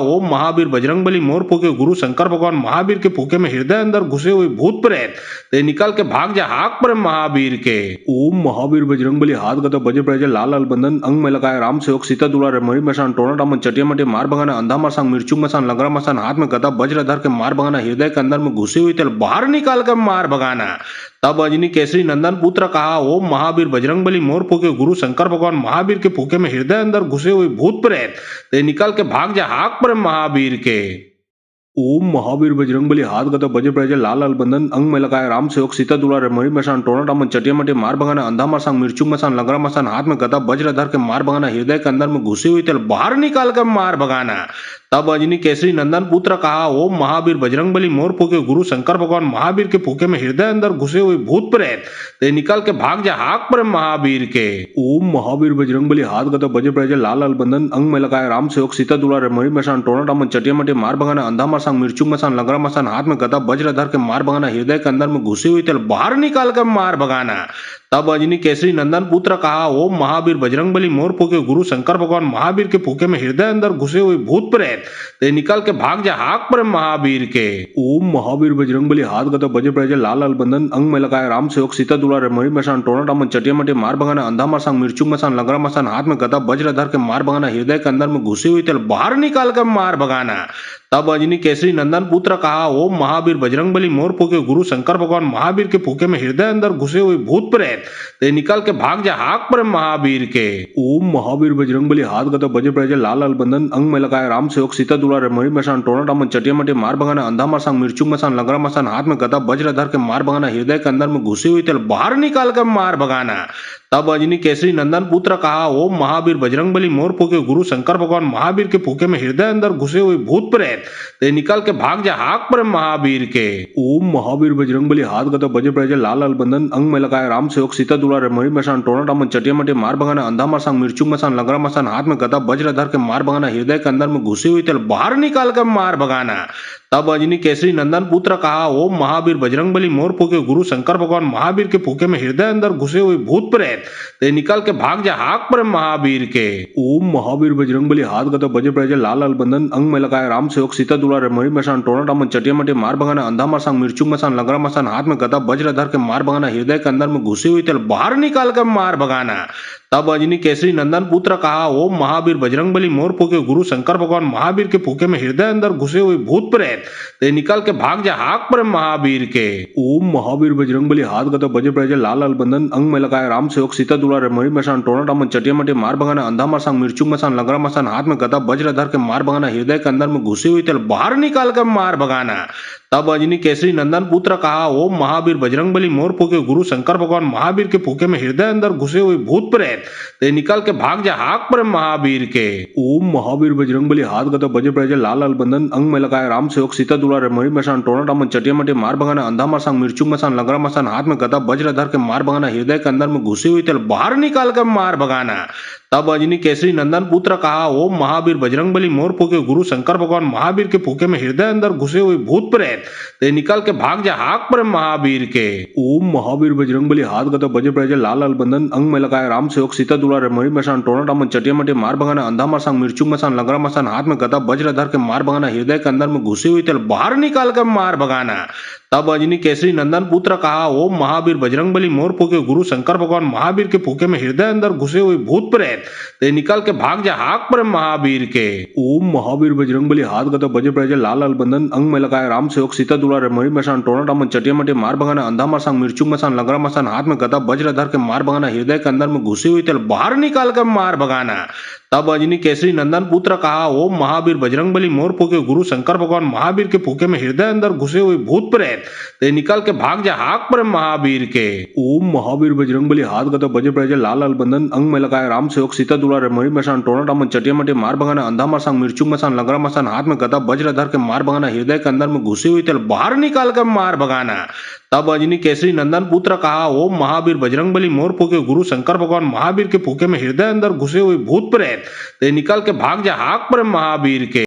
ओम महावीर बजरंगबली मोर फूके गुरु शंकर भगवान महावीर के फूके में हृदय अंदर घुसे हुए भूत प्रेत ते निकल के भाग जा हाक पर महावीर के। ओम महावीर बजरंगबली हाथ गदा बजे प्रजे लाल लाल बंधन अंग में लगाए राम सेवक सीता दुलारे मणि मसान टोना टामन चटिया मटे मार भगाना अंधा मसान मिर्चू मसान लंगरा मसान हाथ में गदा वज्र धर के मार भगाना हृदय के अंदर में घुसी हुई तेल बाहर निकाल कर मार भगाना। तब अंजनी केसरी नंदन पुत्र कहा, ओम महावीर बजरंगबली मोर फूके गुरु शंकर भगवान महावीर के फूके में हृदय अंदर घुसे हुए भूत प्रेत ते निकल के भाग जा हाक पर महावीर के। ओम महावीर बजरंगबली हाथ गदा बजे प्रजे लाल लाल बंधन अंग में लगाए राम सेवक सीता दुलारे मरी मसान टोना टामन चटिया मटे मार भगाना अंधा मसान मिर्चू मसान लंगरा मसान हाथ में गदा वज्र धर के मार भगाना हृदय के अंदर में घुसी हुई तेल बाहर निकाल कर मार भगाना। तब अजनी केसरी नंदन पुत्र कहा, ओम महावीर बजरंगबली मोर फूके गुरु शंकर भगवान महावीर के फूके में हृदय अंदर घुसे हुए भूत प्रेत ते निकल के भाग जा हाक पर महावीर के। ओम महावीर बजरंगबली हाथ गदा बजे प्रजे लाल लाल बंधन अंग में लगाए राम सेवक सीता दुलारे मरी मसान टोना टामन चटिया मटे मार भगाना अंधा मसान मिर्चू मसान लंगरा मसान हाथ में गदा वज्र धर के मार भगाना हृदय के अंदर में घुसी हुई तेल बाहर निकाल कर मार भगाना। तब अजनी केसरी नंदन पुत्र कहा, ओम महावीर बजरंगबली मोर फूके गुरु शंकर भगवान महावीर के फूके में हृदय अंदर घुसे हुए भूत प्रेत ते निकल के भाग जा हाक पर महावीर के। ओम महावीर बजरंगबली हाथ गदा बजे प्रजे लाल लाल बंधन अंग में लगाए राम सेवक सीता दुलारे मरी मसान टोना टामन चटिया मटे मार भगाना अंधा मसान मिर्चू मसान लंगरा मसान हाथ में गदा वज्र धर के मार भगाना हृदय के अंदर में घुसी हुई तेल बाहर निकाल कर मार भगाना। तब अजनी केसरी नंदन पुत्र कहा, ओम महावीर बजरंगबली मोर फूके गुरु शंकर भगवान महावीर के फूके में हृदय अंदर घुसे हुए भूत प्रेत ते निकल के भाग जा हाक पर महावीर के। ओम महावीर बजरंगबली हाथ गदा बजे प्रजे लाल लाल बंधन अंग में लगाए राम सेवक सीता दुलारे मरी मसान टोना टामन चटिया मटे मार भगाना अंधा मसान मिर्चू मसान लंगरा मसान हाथ में गदा वज्र धर के मार भगाना हृदय के अंदर में घुसी हुई तेल बाहर निकाल कर मार भगाना। तब अजनी केसरी नंदन पुत्र कहा, ओम महावीर बजरंगबली मोर फूके गुरु शंकर भगवान महावीर के फूके में हृदय अंदर घुसे हुए भूत प्रेत ते निकल के भाग जा हाक पर महावीर के। ओम महावीर बजरंगबली हाथ गदा बजे प्रजे लाल लाल बंधन अंग में लगाए राम सेवक सीता दुलारे मरी मसान टोना टामन चटिया मटे मार भगाना अंधा मसान मिर्चू मसान लंगरा मसान हाथ में गदा वज्र धर के मार भगाना हृदय के अंदर में घुसी हुई तेल बाहर निकाल कर मार भगाना। तब अजनी केसरी नंदन पुत्र कहा, ओम महावीर बजरंगबली मोर फूके गुरु शंकर भगवान महावीर के फूके में हृदय अंदर घुसे हुए भूत प्रेत ते निकल के भाग जा हाक पर महावीर के। ओम महावीर बजरंगबली हाथ गदा बजे प्रजे लाल लाल बंधन अंग में लगाए राम सेवक सीता दुलारे मरी मसान टोना टामन चटिया मटे मार भगाना अंधा मसान मिर्चू मसान लंगरा मसान हाथ में गदा वज्र धर के मार भगाना हृदय के अंदर में घुसी हुई तेल बाहर निकाल कर मार भगाना। तब अजनी केसरी नंदन पुत्र कहा, ओम महावीर बजरंगबली मोर फूके गुरु शंकर भगवान महावीर के फूके में हृदय अंदर घुसे हुए भूत प्रेत ते निकल के भाग जा हाक पर महावीर के। ओम महावीर बजरंगबली हाथ गदा बजे प्रजे लाल लाल बंधन अंग में लगाए राम सेवक सीता दुलारे मरी मसान टोना टामन चटिया मटे मार भगाना अंधा मसान मिर्चू मसान लंगरा मसान हाथ में गदा वज्र धर के मार भगाना हृदय के अंदर में घुसी हुई तेल बाहर निकाल कर मार भगाना। तब अजनी केसरी नंदन पुत्र कहा, ओम महावीर बजरंगबली मोर फूके गुरु शंकर भगवान महावीर के फूके में हृदय अंदर घुसे हुए भूत प्रेत ते निकल के भाग जा हाक पर महावीर के। ओम महावीर बजरंगबली हाथ गदा बजे प्रजे लाल लाल बंधन अंग में लगाए राम सेवक सीता दुलारे मरी मसान टोना टामन चटिया मटे मार भगाना अंधा मसान मिर्चू मसान लंगरा मसान हाथ में गदा वज्र धर के मार भगाना हृदय के अंदर में घुसी हुई तेल बाहर निकाल कर मार भगाना। तब अजनी केसरी नंदन पुत्र कहा, ओम महावीर बजरंगबली मोर फूके गुरु शंकर भगवान महावीर के फूके में हृदय अंदर घुसे हुए भूत प्रेत ते निकल के भाग जा हाक पर महावीर के। ओम महावीर बजरंगबली हाथ गदा बजे प्रजे लाल लाल बंधन अंग में लगाए राम सेवक सीता दुलारे मरी मसान टोना टामन चटिया मटे मार भगाना अंधा मसान मिर्चू मसान लंगरा मसान हाथ में गदा वज्र धर के मार भगाना हृदय के अंदर में घुसी हुई तेल बाहर निकाल कर मार भगाना। तब अजनी केसरी नंदन पुत्र कहा, ओम महावीर बजरंगबली मोर फूके गुरु शंकर भगवान महावीर के फूके में हृदय अंदर घुसे हुए भूत प्रेत ते निकल के भाग जा हाक पर महावीर के। ओम महावीर बजरंगबली हाथ गदा बजे प्रजे लाल लाल बंधन अंग में लगाए राम सेवक सीता दुलारे मरी मसान टोना टामन चटिया मटे मार भगाना अंधा मसान मिर्चू मसान लंगरा मसान हाथ में गदा वज्र धर के मार भगाना हृदय के अंदर में घुसी हुई तेल बाहर निकाल कर मार भगाना। तब अजनी केसरी नंदन पुत्र कहा, ओम महावीर बजरंगबली मोर फूके गुरु शंकर भगवान महावीर के फूके में हृदय अंदर घुसे हुए भूत प्रेत ते निकल के भाग जा हाक पर महावीर के। ओम महावीर बजरंगबली हाथ गदा बजे प्रजे लाल लाल बंधन अंग में लगाए राम सेवक सीता दुलारे मरी मसान टोना टामन चटिया मटे मार भगाना अंधा मसान मिर्चू मसान लंगरा मसान हाथ में गदा वज्र धर के मार भगाना हृदय के अंदर में घुसी हुई तेल बाहर निकाल कर मार भगाना। तब अजनी केसरी नंदन पुत्र कहा, ओम महावीर बजरंगबली मोर फूके गुरु शंकर भगवान महावीर के फूके में हृदय अंदर घुसे हुए भूत प्रेत ते निकल के भाग जा हाक पर महावीर के।